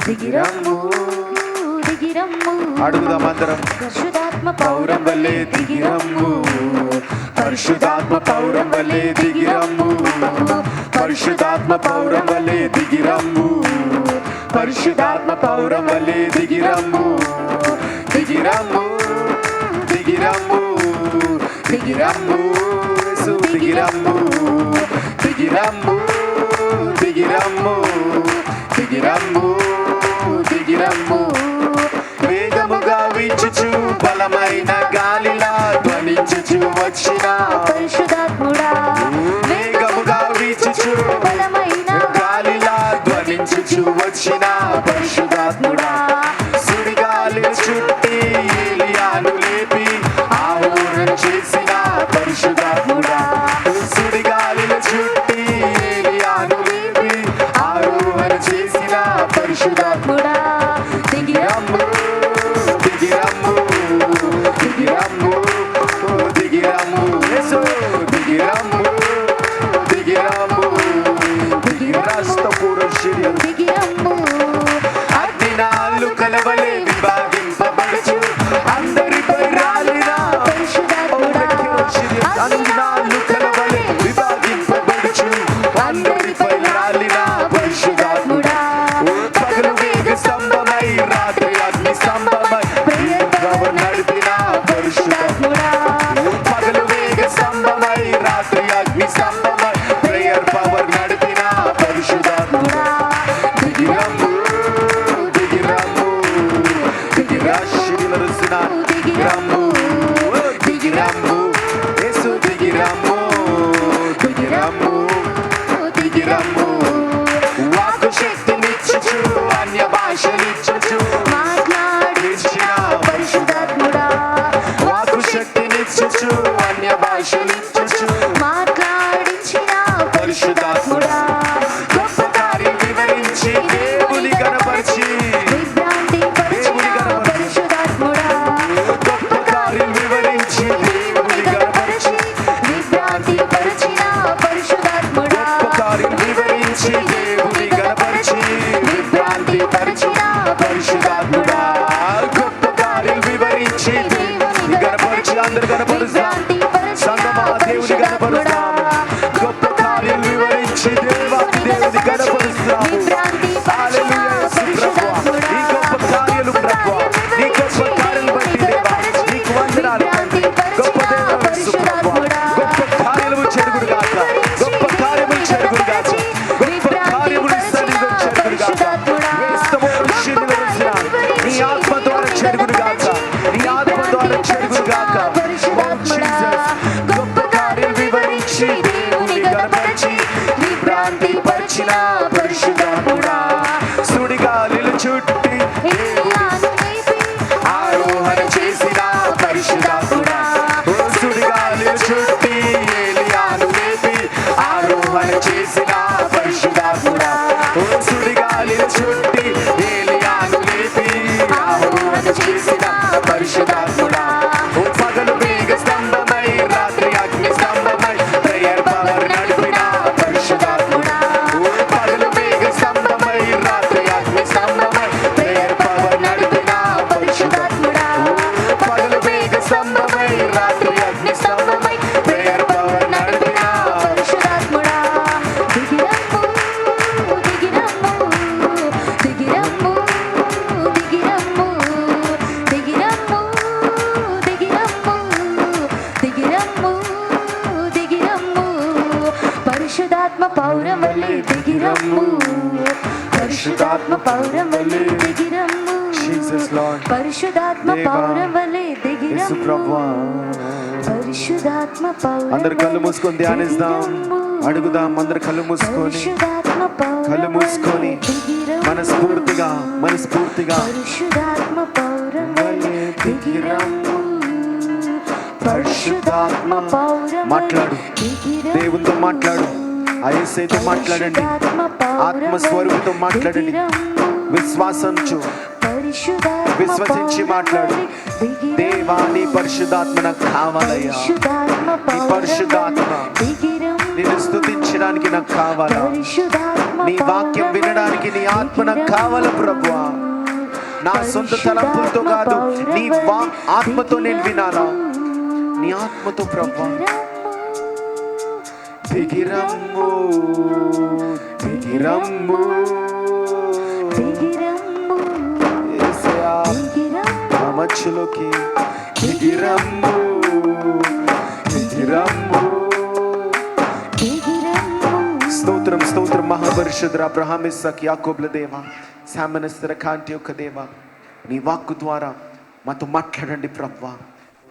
దిగిరమ్ము దిగిరమ్ము. అడుగుదాం అందరం. పరిశుద్ధాత్మ పౌరం వల్లే దిగిరమ్ము, పరిశుద్ధాత్మ పౌరం వల్లే దిగిరమ్ము, పరిశుద్ధాత్మ పౌరం వల్లే దిగిరమ్ము, పరిశుద్ధాత్మ పౌరం వల్లే దిగిరమ్ము, దిగిరమ్ము దిగిరమ్ము దిగిరమ్ము యేసు దిగిరమ్ము, దిగిరమ్ము దిగిరమ్ము దిగిరమ్ము దిగిరమ్ము. వేగముగా వీచుచు బలమైన గాలిలా ధ్వనించుచు వచ్చిన పరిశుద్ధాత్ముడా, వేగముగా వీచుచు బలమైన గాలిలా ధ్వనించుచు వచ్చిన పరిశుద్ధాత్ముడా, సుడిగాలి చుట్టి ఏలియాను లేపి ఆరోహణ చేసిన పరిశుద్ధాత్ముడా, సుడిగాలిల చుట్టి ఏలియాను లేపి ఆరోహణ చేసిన పరిశుద్ధాత్ముడా, దిగిరమ్ము దిగిరమ్ము దిగిరమ్ము దిగిరమ్ము యేసు దిగిరమ్ము దిగిరమ్ము దిగిరమ్ము. అగ్నినాళ్ళు కలవలే విభాగింపబడుచు అందరిపై రాలిన పరిశుద్ధాత్ముడా, అగ్నినాళ్ళు కలవలే విభాగింపబడుచు అందరిపై రాలిన పరిశుద్ధాత్ముడా, పగలు వేగ స్తంభమై రాత్రి అగ్ని స్తంభమై ప్రభువు నడిపిన పరిశుద్ధాత్ముడా, పగలు వేగ స్తంభమై రాత్రి అగ్ని స్తంభమై ప్రేయర్ పవర్ నడిపిన పరిశుద్ధాత్ముడా, దిగిరమ్ము దిగిరమ్ము దిగిరమ్ము దిగిరమ్ము దిగిరమ్ము యేసు దిగిరమ్ము దిగిరమ్ము దిగిరమ్ము. వాక్కు శక్తినిచ్చుచు అన్య భాషలిచ్చుచు మాట్లాడించిన పరిశుద్ధాత్ముడా, వాక్కు శక్తినిచ్చుచు అన్య భాషలిచ్చుచు మాట్లాడించిన పరిశుద్ధాత్ముడా, గొప్ప కార్యం వివరించి దేవుని గణపరిచి విభ్రాంతి పరిచిన పరిశుద్ధాత్ముడా, గొప్ప కార్యం వివరించి దేవుని గణపరిచి విభ్రాంతి పరిచిన పరిశుద్ధాత్ముడా, గొప్ప కార్యం వివరించి దేవుని గణపరిచి విభ్రాంతి పరిచిన పరిశుద్ధాత్ముడా, గొప్ప కార్యం వివరించి దేవుని గణపరిచి అందరు గణపరుస్తాం సంగమా దేవుని గణపరుస్తాం, గొప్ప కార్యం వివరించి దేవాది దేవుని గణపరుస్తాము. హల్లెలూయా యేసు ప్రభువా, నీ గొప్ప కార్యాలు ప్రభువా, నీ గొప్ప కార్యాలు బట్టి దేవా నీకు వందనాలు తండ్రి. గొప్ప దేవా యేసు ప్రభువా, గొప్ప కార్యము చెరుగుడు గాక, గొప్ప కార్యము చెరుగుడు గాక, గొప్ప కార్యములు సన్నిధిలో చెరుగుడు గాక, వేస్తమో శిలువ రుసిన నీ ఆత్మ ద్వారా చెరుగుడు గాక, నీ ఆత్మ ద్వారా చెరుగుడు గాక. ఓ జీసస్, గొప్ప కార్యం వివరించి దేవుని గణపరిచి విభ్రాంతి పరిచిన పరిశుద్ధాత్ముడా, సుడిగాలిలు చుట్టి ఏలియాను లేపి ఆరోహణ చేసిన పరిశుద్ధాత్ముడా, ఓ సుడిగాలిలు చుట్టి ఏలియాను లేపి ఆరోహణ చేసిన పరిశుద్ధాత్ముడా, ఓ సుడిగాలిలు చుట్టి ఏలియాను లేపి ఆరోహణ చేసిన పరిశుద్ధాత్ముడా, ఓ పగలు వేగ స్తంభమై రాత్రి అగ్ని స్తంభమై ప్రేయర్ పవర్ నడిపిన పరిశుద్ధాత్ముడా, ఓ పగలు వేగ స్తంభమై రాత్రి అగ్ని స్తంభమై ప్రేయర్ పవర్ నడిపిన పరిశుద్ధాత్ముడా, పగలు వేగ స్తంభమై రాత్రి అగ్ని స్తంభమై ప్రేయర్ పవర్ నడిపిన పరిశుద్ధాత్ముడా, దిగిరమ్ము దిగిరమ్ము దిగిరమ్ము దిగిరమ్ము దిగిరమ్ము దిగిరమ్ము దిగిరమ్ము దిగిరమ్ము. పరిశుద్ధాత్మ పౌరం వల్లే దిగిరమ్ము, పరిశుద్ధాత్మ పౌరం వల్లే దిగిరమ్ము, Jesus Lord, పరిశుద్ధాత్మ పౌరం వల్లే యేసు దిగిరమ్ము, ప్రభువా. పరిశుద్ధాత్మ పౌరం అందరు కళ్ళు మూసుకొని ధ్యానిస్తాం, అడుగుదాం. అందరు కళ్ళు మూసుకొని పరిశుద్ధాత్మ పౌరం కళ్ళు మూసుకొని దిగిరమ్ము, మనస్ఫూర్తిగా మనస్ఫూర్తిగా పరిశుద్ధాత్మ పౌరం వల్లే దిగిరమ్ము, పరిశుద్ధాత్మ పౌరం మాట్లాడు, దిగిరమ్ము, దేవునితో మాట్లాడు, ఆ యేసయ్యతో మాట్లాడండి, ఆత్మస్వరూపితో మాట్లాడండి, విశ్వాసంచు విశ్వసించి మాట్లాడు. దేవా నీ పరిశుద్ధాత్మ నాకు కావాలయ్యా, నీ పరిశుద్ధాత్మ నిన్ను స్తుతించడానికి నాకు కావాలా, పరిశుద్ధాత్మ నీ వాక్యం వినడానికి నీ ఆత్మ నాకు కావాలా ప్రభువా. నా సొంత తలంపులతో కాదు, నీ ఆత్మతో నేను వినాలా, నీ ఆత్మతో ప్రభువా. దిగిరమ్ము దిగిరమ్ము యేసయ్యా, నా మధ్యలోకి దిగిరమ్ము దిగిరమ్ము. స్తోత్రం స్తోత్రం మహాపరిశుద్ధ అబ్రహాం ఇస్సాక్ యాకోబుల దేవ, శామనస్తర కాంతి యొక్క దేవ, నీ వాక్కు ద్వారా మాతో మాట్లాడండి ప్రభువా.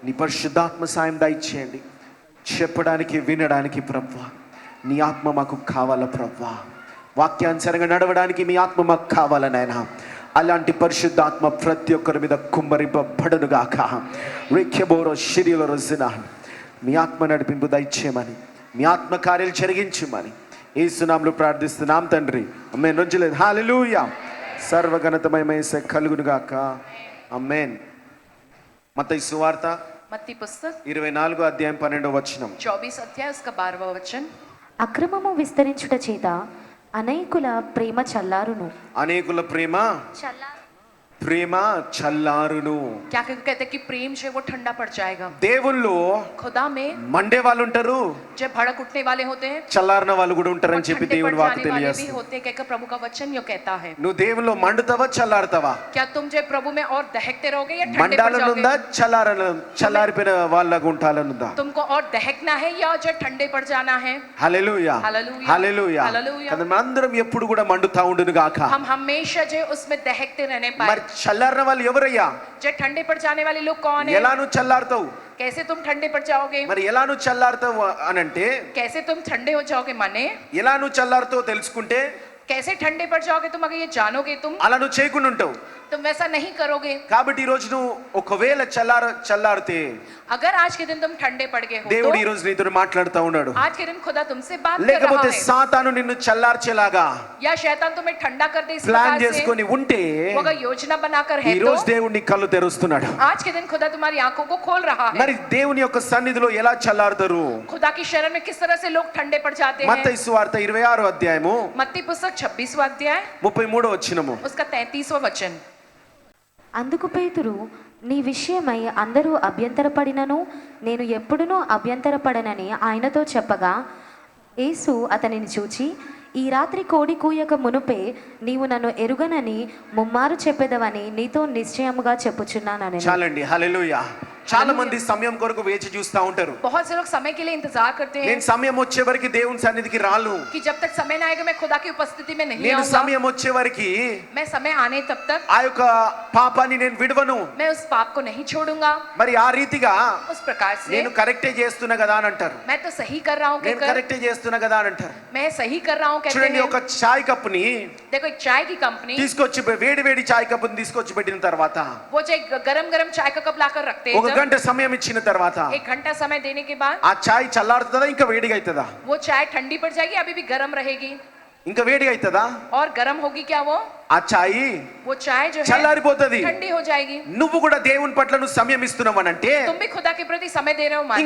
నీ పరిశుద్ధాత్మ సాయం దయచేయండి, చెప్పడానికి వినడానికి ప్రభువా. నీ ఆత్మ మాకు కావాలా ప్రభువా. వాక్యానుసారంగా నడవడానికి మీ ఆత్మ మాకు కావాలా నాయనా. అలాంటి పరిశుద్ధాత్మ ప్రతి ఒక్కరి మీద కుమ్మరింపబడును గాక. రేఖ్యబోరో శరీర రోజున మీ ఆత్మ నడిపింపు దయచేయమని, మీ ఆత్మ కార్యాలు జరిగించమని యేసునామములో ప్రార్థిస్తున్నాం తండ్రి. ఆమేన్. రోజులేదు. హల్లెలూయా. సర్వఘనతమయమైన యేసే కలుగును గాక. ఆమేన్. మత్తయి సువార్త मत्ती पुस्तक 24వ అధ్యాయం 12వ వచనం. 24 अध्याय उसका 12वां वचन। అక్రమము విస్తరించుట చేత అనేకుల ప్రేమ చల్లారును. అనేకుల ప్రేమ చల్లారును. क्या कहते हैं कि प्रेम जो है वो ठंडा पड़ जाएगा। దేవుళ్ళు खुदा में మండే వాళ్ళు ఉంటారు, जो भड़क उठने वाले होते हैं, చల్లారిన వాళ్ళు కూడా ఉంటారని और చెప్పి ठंडे దేవుని पड़ వాక్కు जाने वाले भी తెలియజేస్తుంది. होते हैं, कहकर प्रभु का वचन यो कहता है। నువ్వు దేవుల్లో మండుతావా చల్లారుతావా? क्या तुम जो प्रभु में और दहकते रहोगे या ठंडे पड़ మండాలనుందా जाओगे? చల్లారిపోయిన వాళ్ళగా ఉంటాలనుందా? तुमको और दहकना है या जो ठंडे पड़ जाना है? హల్లెలూయా హల్లెలూయా. హల్లెలూయా. హల్లెలూయా. కదా మనందరం ఎప్పుడు కూడా మండుతా ఉండును గాక. हम हमेशा जो उसमें दहकते रहने మరి पाए। చల్లారిన వాళ్ళు ఎవరయ్యా? जो ठंडे पड़ जाने वाले लोग कौन है? ఎలా నువ్వు చల్లారుతావు? कैसे तुम ठंडे पड़ जाओगे? మరి ఎలా నువ్వు చల్లారుతావు అనంటే, कैसे तुम ठंडे हो जाओगे माने? ఎలా నువ్వు చల్లారుతావు తెలుసుకుంటే कैसे ठंडे पड़ जाओगे तुम, अगर ये जानोगे तुम, అలా నువ్వు చేయకుండా ఉంటావు. तुम वैसा नहीं करोगे। కాబట్టి ఈ రోజు నువ్వు ఒకవేళ చల్లారితే अगर आज के दिन तुम ठंडे पड़ गए हो దేవుడు ఈ तो రోజు నీతో మాట్లాడుతూ ఉన్నాడు. आज के दिन खुदा तुमसे बात कर रहा లేకపోతే है, సాతాను నిన్ను చల్లార్చేలాగా या शैतान तुम्हें ठंडा कर दे इस ప్లాన్ प्रकार से, చేసుకొని ఉంటే वो अगर योजना बनाकर है ఈ तो రోజు దేవుడు నీ కళ్ళు తెరుస్తున్నాడు. आज के दिन खुदा तुम्हारी आंखों को खोल रहा है। మరి దేవుని యొక్క సన్నిధిలో ఎలా చల్లారుతారు? खुदा की शरण में किस तरह से लोग ठंडे पड़ जाते हैं। మత్తయి సువార్త 26వ అధ్యాయము मत्ती पुस्तक 26वां अध्याय 33వ వచనము. उसका 33वां वचन। అందుకు పేతురు, నీ విషయమై అందరూ అభ్యంతరపడినను నేను ఎప్పుడునూ అభ్యంతరపడనని ఆయనతో చెప్పగా, యేసు అతనిని చూచి, ఈ రాత్రి కోడి కూయక మునుపే నీవు నన్ను ఎరుగనని ముమ్మారు చెప్పెదవని నీతో నిశ్చయముగా చెప్పుచున్నానని. చాలండి. హల్లెలూయా. చాలా మంది సమయం కొరకు వేచి చూస్తా ఉంటారు. बहुत से लोग समय के लिए इंतजार करते हैं నేను సమయం వచ్చే వరకు దేవుని సన్నిధికి రాను, कि जब तक समय ना आएगा मैं खुदा की उपस्थिति में नहीं నేను आऊंगा। సమయం వచ్చే వరకు मैं समय आने तब तक ఆ యొక్క పాపాన్ని నేను విడవను. मैं उस पाप को नहीं छोड़ूंगा। మరి ఆ రీతిగా उस प्रकार से నేను కరెక్టే చేస్తున్నా కదా అని అంటారు. मैं तो सही कर रहा हूँ నేను कहकर, కరెక్టే చేస్తున్నా కదా అని అంటారు. मैं सही कर रहा हूँ कहते చూడండి, हैं। ఒక చాయ్ కప్పుని देखो एक चाय की कंपनी, తీసుకొచ్చి వేడి వేడి చాయ్ కప్పుని తీసుకొచ్చి పెట్టిన తర్వాత वो जो एक गरम गरम चाय का कप लाकर रखते ఒక हैं, గంట సమయం ఇచ్చిన తర్వాత एक घंटा समय देने के बाद ఆ చాయ్ చల్లారుతుందా ఇంకా వేడిగా అవుతుందా? वो चाय ठंडी पड़ जाएगी, अभी भी गर्म रहेगी ఇంకా వేడిగా అవుతుందా? और गर्म होगी क्या वो ఆ చాయ్ वो चाय जो है చల్లారిపోతుంది. ठंडी हो जाएगी। నువ్వు కూడా దేవుని పట్ల నువ్వు సమయం ఇస్తున్నావు అంటే तुम भी खुदा के प्रति समय दे रहे हो माने,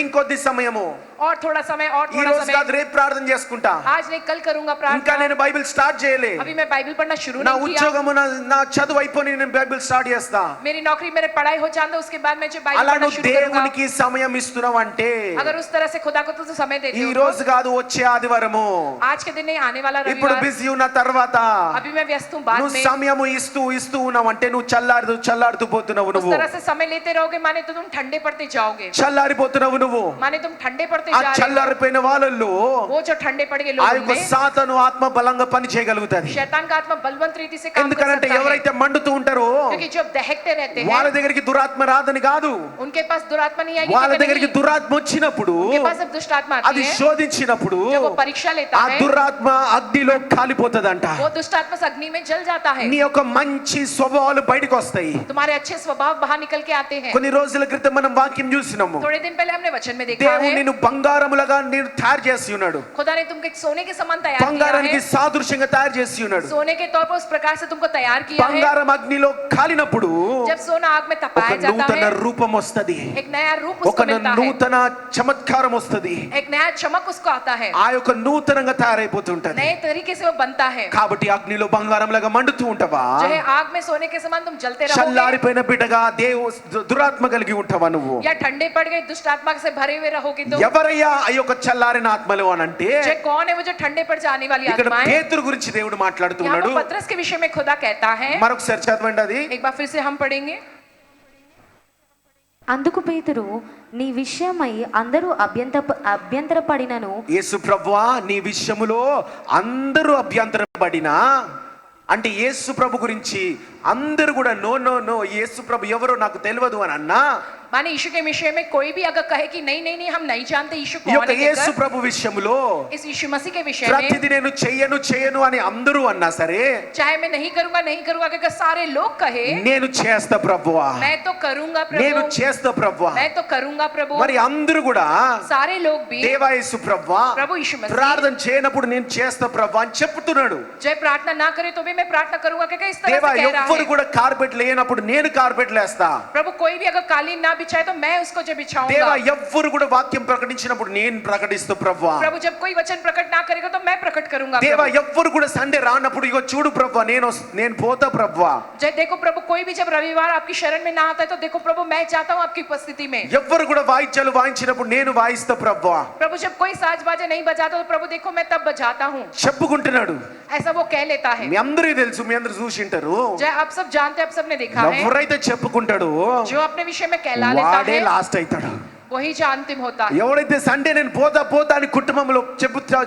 ఇంకొద్ది సమయము और थोड़ा समय और ఈ थोड़ा రోజు समय, కాదు రేపు ప్రార్థన చేసుకుంటా. आज नहीं कल करूंगा ఇంకా प्रार्थना। నేను బైబిల్ స్టార్ట్ చేయలే. अभी मैं बाइबल पढ़ना शुरू నా नहीं किया, ఉద్యోగము నా చదువు అయిపోయి నేను బైబిల్ స్టార్ట్ చేస్తా. मेरी नौकरी मेरे पढ़ाई हो जाता उसके बाद मैं जो बाइबल అలా पढ़ना నువ్వు शुरू करूंगा। దేవునికి సమయం ఇస్తున్నావు అంటే अगर उस तरह से खुदा को तो समय देते ఈ हो రోజు तो కాదు వచ్చే ఆదివారము, आज के दिन नहीं, आने वाला ఇప్పుడు रविवार। బిజీ ఉన్న తర్వాత अभी मैं व्यस्त हूँ, बाद నువ్వు में సమయము ఇస్తూ ఉన్నావు అంటే నువ్వు చల్లారుతూ పోతున్నావు. उस నువ్వు तरह से समय लेते रहोगे माने तो तुम ठंडे पड़ते जाओगे, చల్లారిపోతున్నావు. నువ్వు माने तुम ठंडे पड़ते ఆ जा रहे చల్లారిపోయిన వాళ్ళల్లో हो। वो जो ठंडे पड़ गए ఆ लोग యొక్క में సాతాను ఆత్మ బలంగా పని చేయగలుగుతుంది. शैतान का आत्मा बलवंत रीति से काम कर ఎందుకంటే सकता है, ఎవరైతే మండుతూ ఉంటారో क्योंकि जो दहकते रहते వాళ్ళ हैं దగ్గరికి దురాత్మ రాదని కాదు, उनके पास दुरात्मा नहीं आएगी, వాళ్ళ कहते దగ్గరికి नहीं। దురాత్మ వచ్చినప్పుడు उनके पास जब दुष्ट आत्मा అది आती है, శోధించినప్పుడు जब वो परीक्षा लेता ఆ है, దురాత్మ అగ్నిలో కాలిపోతుందంట. वो दुष्ट आत्मा से अग्नि में जल जाता है। నీ యొక్క మంచి స్వభావాలు బయటకు వస్తాయి. तुम्हारे अच्छे स्वभाव बाहर निकल के आते हैं। కొన్ని రోజుల క్రితం మనం వాక్యం చూసినాము. थोड़े दिन पहले हमने वचन में देखा దేవుడు है నిన్ను బంగారములుగా నేను తయారు చేసి ఉన్నాడు. खुदा ने तुमको एक सोने के समान तैयार किया బంగారానికి है। సాదృశ్యంగా తయారు చేసి ఉన్నాడు. सोने के तौर पर उस प्रकार से तुमको तैयार किया है। బంగారం అగ్నిలో కాలినప్పుడు जब सोना आग में ఒక तपाया जाता నూతన है రూపం వస్తది. एक नया रूप ఒక उसको मिलता है, నూతన చమత్కారం వస్తది. एक नया चमक उसको आता है, ఆ యొక్క నూతనంగా తయారైపోతుంటది. नए तरीके से वो बनता है। కాబట్టి అగ్నిలో బంగారంలాగా మండుతూ ఉంటావా? जो है आग में सोने के समान तुम जलते रहोगे, చల్లారిపోయిన బిడ్డగా దురాత్మ కలిగి ఉంటావా నువ్వు? या ठंडे पड़ गए दुष्ट आत्मा से भरे हुए रहोगे तो ఎవరయ్యా ఆ యొక్క చల్లారిన ఆత్మలు అని అంటే जो कौन है वो जो ठंडे पड़ जाने वाली ఇక్కడ आत्मा है। పేతురు గురించి దేవుడు यहाँ మాట్లాడుతున్నాడు. पर पतरस के विषय में खुदा कहता है, మరొకసారి చదవండి అది. एक बार फिर से हम पढ़ेंगे। అందుకు పేతురు నీ విషయమై అందరూ అభ్యంతరపడినను యేసు ప్రభువా నీ విషయములో అందరూ అభ్యంతరపడినా అంటే యేసు ప్రభు గురించి అందరూ కూడా నో నో నో యేసు ప్రభు ఎవరో నాకు తెలియదు అని అన్నా, माने यीशु के विषय में कोई भी अगर कहे कि नहीं नहीं नहीं हम नहीं जानते यीशु ఈ कौन యొక్క है యేసు कहकर, ప్రభు విషయములో इस यीशु मसीह के विषय ప్రతిదీ में నేను చెయ్యను చెయ్యను అని అందరూ అన్నా సరే चाहे मैं नहीं करूंगा कहकर सारे लोग कहे నేను చేస్తా ప్రభువా, मैं तो करूंगा నేను प्रभु, చేస్తా ప్రభువా. मैं तो करूंगा प्रभु। మరి అందరూ కూడా सारे लोग भी దేవా యేసు ప్రభువా प्रभु यीशु मसीह ప్రార్థన చేయనప్పుడు నేను చేస్తా ప్రభువా అని చెప్తున్నాడు. जय प्रार्थना ना करे तो भी मैं प्रार्थना करूंगा कहकर इस तरह దేవా से कह रहा ఎవ్వరు है। కూడా కార్పెట్ లేనప్పుడు నేను కార్పెట్ లేస్తా. प्रभु कोई भी अगर कालीन ना बिछाए तो मैं उसको जो बिछाऊंगा। దేవా ఎవ్వరు కూడా వాక్యం ప్రకటించినప్పుడు నేను ప్రకటిస్తూ ప్రభువా. प्रभु जब कोई वचन प्रकट ना करेगा तो मैं प्रकट करूंगा దేవా प्रभु। ఎవ్వరు కూడా సండే రానప్పుడు ఇగో చూడు ప్రభువా నేను పోతా ప్రభువా. जय देखो प्रभु कोई भी जब रविवार आपकी शरण में ना आता है तो देखो प्रभु मैं चाहता हूँ आपकी उपस्थिति में। ఎవ్వరు కూడా వాయిద్యాలు వాయించినప్పుడు నేను వాయిస్తా ప్రభువా प्रभु जब कोई साज बाजे नहीं बजाता तो प्रभु देखो मैं तब बजाता हूँ, చెప్పుకుంటున్నాడు. ऐसा वो कह लेता है। మీ అందరికీ తెలుసు, మీ అందరూ చూసింటారు. जय आप सब जानते हैं, आप सबने देखा है, ఎవరైతే చెప్పుకుంటాడు जो अपने विषय में कहला लेता వాడే है లాస్ట్ అవుతాడు. वही जो अंतिम होता है। ఎవరైతే సండే నేను పోతా పోతా అని కుటుంబంలో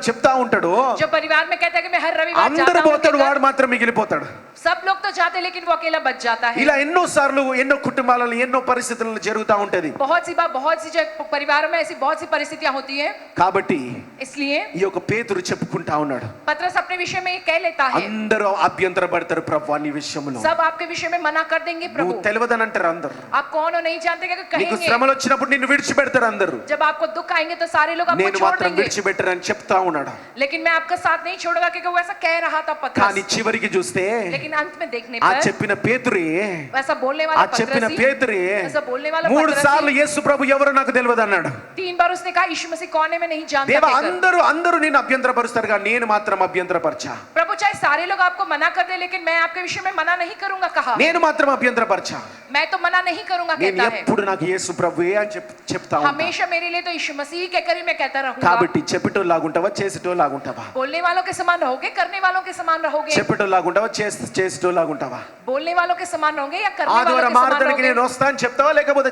చెప్తా ఉంటాడో जो परिवार में कहता है कि मैं हर रविवार అందరూ जाता हूँ పోతాడు, कहकर, వాడు మాత్రం మిగిలిపోతాడు. सब लोग तो जाते हैं लेकिन वो अकेला बच जाता है। ఇలా ఎన్నో సార్లు ఎన్నో కుటుంబాలలో ఎన్నో పరిస్థితుల్లో జరుగుతూ ఉంటది. बहुत सी बार बहुत सी जो परिवारों में ऐसी बहुत सी परिस्थितियां होती है, కాబట్టి इसलिए ఈ యొక్క పేతురు చెప్పుకుంటా ఉన్నాడు, पतरस अपने विषय में ये कह लेता है, అందరూ అభ్యంతర పడతారు ప్రభు నీ విషయంలో. सब आपके विषय में मना कर देंगे నువ్వు प्रभु, తెలియదని అంటారు అందరు. आप कौन हो नहीं जानते क्या నీకు कहेंगे। శ్రమలు వచ్చినప్పుడు నిన్ను విడిచిపెడతారు అందరూ. जब आपको दुख आएंगे तो सारे लोग आपको నేను छोड़ మాత్రం देंगे, విడిచిపెట్టరని చెప్తా ఉన్నాడు. लेकिन मैं आपका साथ नहीं छोड़ूंगा क्योंकि वो ऐसा कह रहा था కానీ पतरस। చివరికి చూస్తే लेकिन अंत में देखने ఆ पर చెప్పిన పేతురే वैसा बोलने ఆ वाला చెప్పిన पतरस ही, పేతురే ऐसा बोलने वाला 3 पतरस సార్లు ही, యేసు ప్రభు ఎవరో నాకు తెలియదు అన్నాడు. 3 बार उसने कहा यीशु मसीह कौन है मैं नहीं जानता దేవా कहकर। అందరూ నేను అభ్యంతరపరుస్తారు కానీ నేను మాత్రం అభ్యంతరపరచా. प्रभु चाहे सारे लोग आपको मना कर दे लेकिन मैं आपके विषय में मना नहीं करूंगा कहा, నేను మాత్రం అభ్యంతరపరచా. मैं तो मना नहीं करूंगा నేను कहता है। ఎప్పుడు నాకు యేసు ప్రభువే అని చెప్తా ఉంటా. हमेशा मेरे लिए तो यीशु मसीह ही कहकर ही मैं कहता रहूंगा। కాబట్టి చెప్పేటోలాగుంటావా చేసేటోలాగుంటావా? बोलने वालों के समान रहोगे करने वालों के समान रहोगे, చెప్పేటోలాగుంటావా చేసేటోలాగుంటావా? बोलने वालों के समान रहोगे या करने वालों ఆదివారం के समान ఆరాధనకి रहोगे। నేను వస్తా అని చెప్తావా లేకపోతే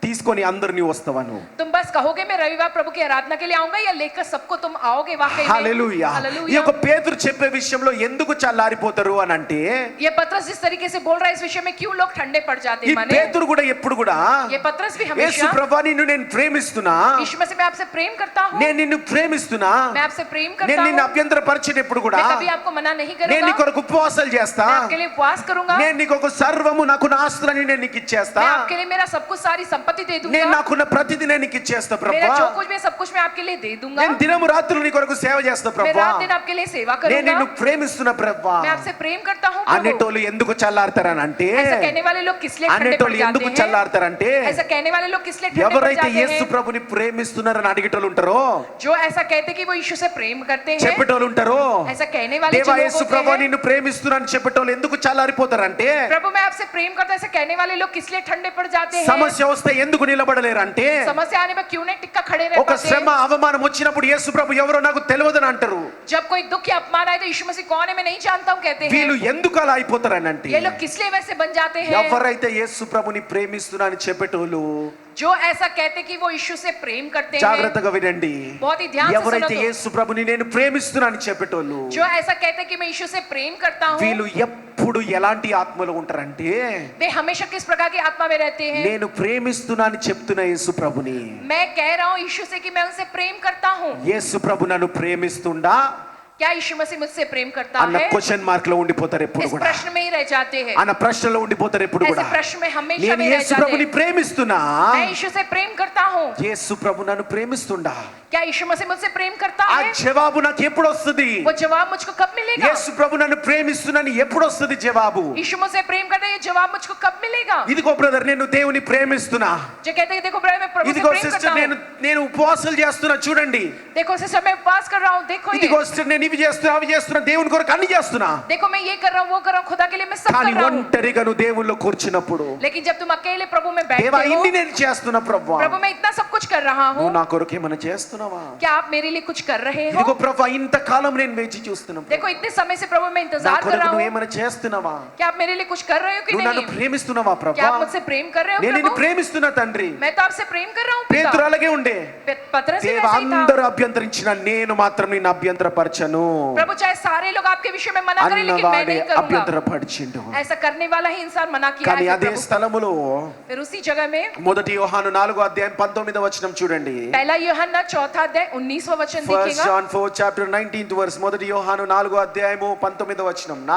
తీసుకొని అందరినీ వస్తావా నువ్వు? तुम बस कहोगे मैं रविवार प्रभु की आराधना के लिए आऊंगा या लेकर सबको तुम आओगे वाकई में। హల్లెలూయా. ఈ हालेलुया। యొక్క పేతురు చెప్పే విషయంలో ఎందుకు చల్లారిపోతారు అని అంటే ये पतरस जिस तरीके से बोल रहा है इस विषय में क्यों लोग ठंडे पड़ जाते ఈ हैं, माने పేతురు కూడా ఎప్పుడు కూడా ये पतरस भी యేసు हमेशा ప్రభువా నిన్ను నేను ప్రేమిస్తున్నా, यीशु मसीह मैं आपसे प्रेम करता हूँ, నేను నిన్ను ప్రేమిస్తున్నా, मैं आपसे प्रेम నేను करता నిన్ను हूँ, అభ్యంతరపరిచినప్పుడు కూడా मैं कभी आपको मना नहीं నేను నీ करूंगा, కొరకు ఉపవాసాలు చేస్తా, मैं आपके लिए उपवास करूंगा, నేను నీకు ఒక సర్వము నాకు నా ఆస్తులని నేను నీకు ఇచ్చేస్తా, मैं आपके लिए मेरा सब कुछ सारी संपत्ति दे నేను दूंगा, నాకున్న ప్రతిదీ నేను నీకు ఇచ్చేస్తా मेरा ప్రభువా, जो कुछ भी है, सब कुछ मैं आपके लिए दे दूंगा, నేను దినము రాత్రులు నీ కొరకు సేవ చేస్తా मैं ప్రభువా, रात दिन आपके लिए सेवा నేను करूंगा, నిన్ను ప్రేమిస్తున్నా ప్రభువా. मैं आपसे प्रेम करता हूँ प्रभु। అనేటోళ్ళు ఎందుకు చల్లారుతారని అంటే ऐसा कहने वाले लोग किस लिए ठंडे पड़ అనేటోళ్ళు जाते ఎందుకు हैं, చల్లారుతారంటే ऐसा कहने वाले लोग किस लिए ठंडे पड़ ఎవరైతే जाते యేసు हैं, ప్రభుని ప్రేమిస్తున్నారని అడిగేటోళ్ళు ఉంటారో, जो ऐसा कहते कि वो यीशु से प्रेम करते हैं, చెప్పేటోళ్ళు ఉంటారో, ऐसा कहने वाले जो దేవా लोग యేసు होते ప్రభు हैं, నిన్ను ప్రేమిస్తున్నారని చెప్పేటోళ్ళు ఎందుకు చల్లారిపోతారంటే प्रभु मैं आपसे प्रेम करता हूं, ऐसा कहने वाले लोग किस लिए ठंडे पड़ जाते हैं, సమస్య వస్తే ఎందుకు నిలబడలేరంటే समस्या आने में क्यों नहीं टिक्का खड़े रह ఒక पाते శ్రమ हैं, అవమానం వచ్చినప్పుడు యేసు ప్రభు ఎవరో నాకు తెలియదని అంటారు. जब कोई दुख या अपमान आए तो यीशु मसीह कौन है मैं नहीं जानता हूं कहते వీళ్ళు हैं, ఎందుకు అలా అయిపోతారని అంటే ये लोग किस लिए वैसे बन जाते हैं, ఎవరైతే యేసు ప్రభుని ప్రేమిస్తున్నారని చెప్పేటోళ్ళు जो ऐसा कहते कि वो यीशु से प्रेम करते हैं, జాగ్రత్తగా వినండి, बहुत ही ध्यान से सुनो ఎవరైతే तो, యేసు ప్రభుని నేను ప్రేమిస్తున్నానని చెప్పేటోళ్ళు जो ऐसा कहते कि मैं यीशु से प्रेम करता हूं, వీళ్ళు ఎప్పుడు ఎలాంటి ఆత్మలో ఉంటారంటే वे हमेशा किस प्रकार की आत्मा में रहते हैं, నేను ప్రేమిస్తున్నానని చెప్తున్న యేసు ప్రభుని, मैं कह रहा हूं यीशु से कि मैं उनसे प्रेम करता हूं, యేసు ప్రభు నన్ను ప్రేమిస్తుండా क्या यीशु मसीह मुझसे प्रेम करता అన్న है? క్వశ్చన్ మార్క్ లో ఉండిపోతారు ఎప్పుడు इस కూడా, प्रश्न में ही रह जाते हैं, అన్న ప్రశ్నలో ఉండిపోతారు ఎప్పుడు ऐसे కూడా. प्रश्न में हमेशा నేను में रह యేసు जाते ప్రభుని हैं. ప్రేమిస్తున్నా, मैं यीशु से प्रेम करता हूँ. యేసు ప్రభు నన్ను ప్రేమిస్తుండా? क्या यीशु मसीह मुझसे प्रेम करता ఆ है? జవాబు నాకు ఎప్పుడు వస్తుంది? वो जवाब मुझको कब मिलेगा? యేసు ప్రభు నన్ను ప్రేమిస్తున్నాను ఎప్పుడు వస్తుంది జవాబు? यीशु मुझसे प्रेम करता है, ये जवाब मुझको कब मिलेगा? ఇదిగో బ్రదర్ నేను దేవుని ప్రేమిస్తున్నా, जो कहते हैं देखो ब्रदर मैं प्रभु से ఇదిగో प्रेम సిస్టర్ करता నేను हूँ. నేను ఉపవాసాలు చేస్తున్నా చూడండి, देखो सिस्टर मैं उपवास कर रहा हूँ, देखो ये, ఇదిగో సిస్టర్ నేను ఇవి చేస్తున్నా అవి చేస్తున్నా దేవుని కొరకు అన్ని చేస్తున్నా. देखो मैं ये कर रहा हूँ वो कर रहा हूँ, खुदा के लिए मैं सब కానీ कर रहा हूँ. ఒంటరిగా నువ్వు దేవుల్లో కూర్చున్నప్పుడు, लेकिन जब तुम अकेले प्रभु में దేవా बैठते ఇన్ని हो, నేను చేస్తున్నా ప్రభు, प्रभु मैं इतना सब कुछ कर रहा हूँ, నువ్వు నా కొరకు ఏమైనా చేస్తున్నావా? क्या आप मेरे लिए कुछ कर रहे हो? ఇదిగో ప్రభు ఇంత కాలం నేను వేచి చూస్తున్నా, देखो इतने समय से प्रभु मैं నా इंतजार कर కొరకు रहा నువ్వు हूँ, ఏమైనా చేస్తున్నావా? क्या आप मेरे लिए कुछ कर रहे हो कि నువ్వు నన్ను नहीं? ప్రేమిస్తున్నావా ప్రభు? क्या आप मुझसे प्रेम कर रहे हो నేను నిన్ను प्रभु? ప్రేమిస్తున్నా తండ్రి. मैं तो आपसे प्रेम कर रहा हूँ పేతురు पिता. అలాగే ఉండే, पतरस भी దేవ वैसा ही था. అందరూ అభ్యంతరించిన నేను మాత్రం నిన్ను అభ్యంతరపరచను प्रभु चाहे सारे लोग आपके विषय में मना करें लेकिन मैं అన్నవాడే नहीं करूंगा. అభ్యంతరపరిచిండు. ऐसा करने वाला ही इंसान मना किया కానీ है అదే प्रभु. స్థలములో फिर उसी जगह में మొదటి యోహాను 4:19 చూడండి. पहला यूहन्ना 4:19 वचन ఫస్ట్ देखिएगा. జాన్ 4:19 మొదటి యోహాను 4:19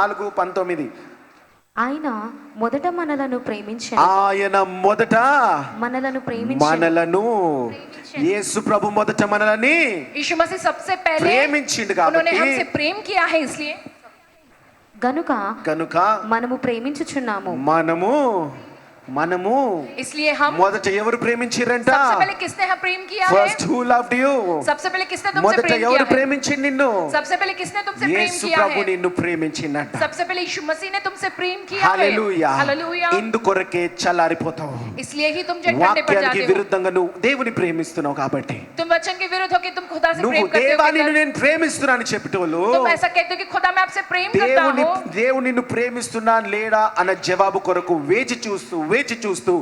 4:19. ఆయన మొదట మనలను ప్రేమించెను. ఆయన మొదట మనలను ప్రేమించెను. మనలను, యేసు ప్రభు మొదట మనలని यीशु मसीह सबसे पहले ప్రేమించిండు उन्होंने కాబట్టి हमसे प्रेम किया है, इसलिए గనుక మనము ప్రేమించుచున్నాము. మనము इसलिए हम మొదట ఎవరు ప్రేమించిరంట? सबसे पहले किसने हम प्रेम किया है? First who loved you? सबसे पहले किसने तुमसे మొదట प्रेम ఎవరు किया है? ప్రేమించిండు నిన్ను? सबसे पहले किसने तुमसे प्रेम యేసు किया ప్రభు है? నిన్ను ప్రేమించిండంట. सबसे पहले यीशु मसीह ने तुमसे प्रेम किया है. హల్లెలూయా. हालेलुया. ఇందుకొరకే చల్లారిపోతావు. इसलिए ही तुम जो ठंडे पड़ వాక్యానికి जाते हो. విరుద్ధంగా నువ్వు దేవుని ప్రేమిస్తున్నావు కాబట్టి. तुम वचन के विरुद्ध होकर तुम खुदा से నువ్వు प्रेम करते हो. దేవాన్ని నేను ప్రేమిస్తున్నాను చెప్పేటోళ్ళు तुम ऐसा कहते हो कि खुदा मैं आपसे प्रेम करता దేవుడు हूँ. నిన్ను ప్రేమిస్తున్నా లేడా అన్న జవాబు కొరకు వేచి చూస్తూ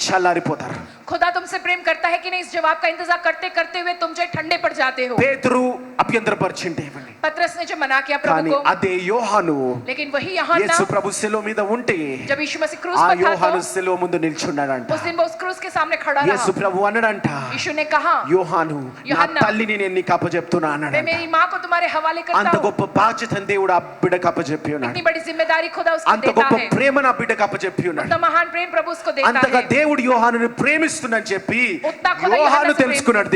చల్లారిపోతారు. खुदा तुमसे प्रेम करता है कि नहीं, इस जवाब का इंतजार करते करते हुए तुम जो ठंडे पड़ जाते हो. పేతురు అభ్యంతరపరిచిండు దేవుని. पतरस ने जो मना किया प्रभु కానీ को, అదే యోహాను लेकिन वही यूहन्ना యేసు ప్రభు శిలువ మీద ఉంటే जब यीशु मसीह क्रूस ఆ पर था యోహాను तो శిలువ ముందు నిల్చున్నాడంట. उस दिन वो उस क्रूस के सामने खड़ा యేసు रहा. ప్రభు అన్నాడంట, यीशु ने कहा యోహాను నా యోహన్నా, తల్లిని నేను నీకు అప్పచెప్తున్నా मैं అన్నాడంట. मेरी माँ को तुम्हारे हवाले అంత करता हूँ. గొప్ప బాధ్యతను దేవుడు ఆ బిడ్డకు అప్పచెప్పి ఉన్నాడు. इतनी बड़ी जिम्मेदारी खुदा उसको అంత देता గొప్ప है. ప్రేమ నా బిడ్డకు అప్పచెప్పి ఉన్నాడు. उतना महान प्रेम प्रभु उसको देता అంతగా है. దేవుడు యోహానుని ప్రేమిస్తుందని చెప్పి ఉత్తా ఖుదా యోహాను యోహాను తెలుసుకున్నాడు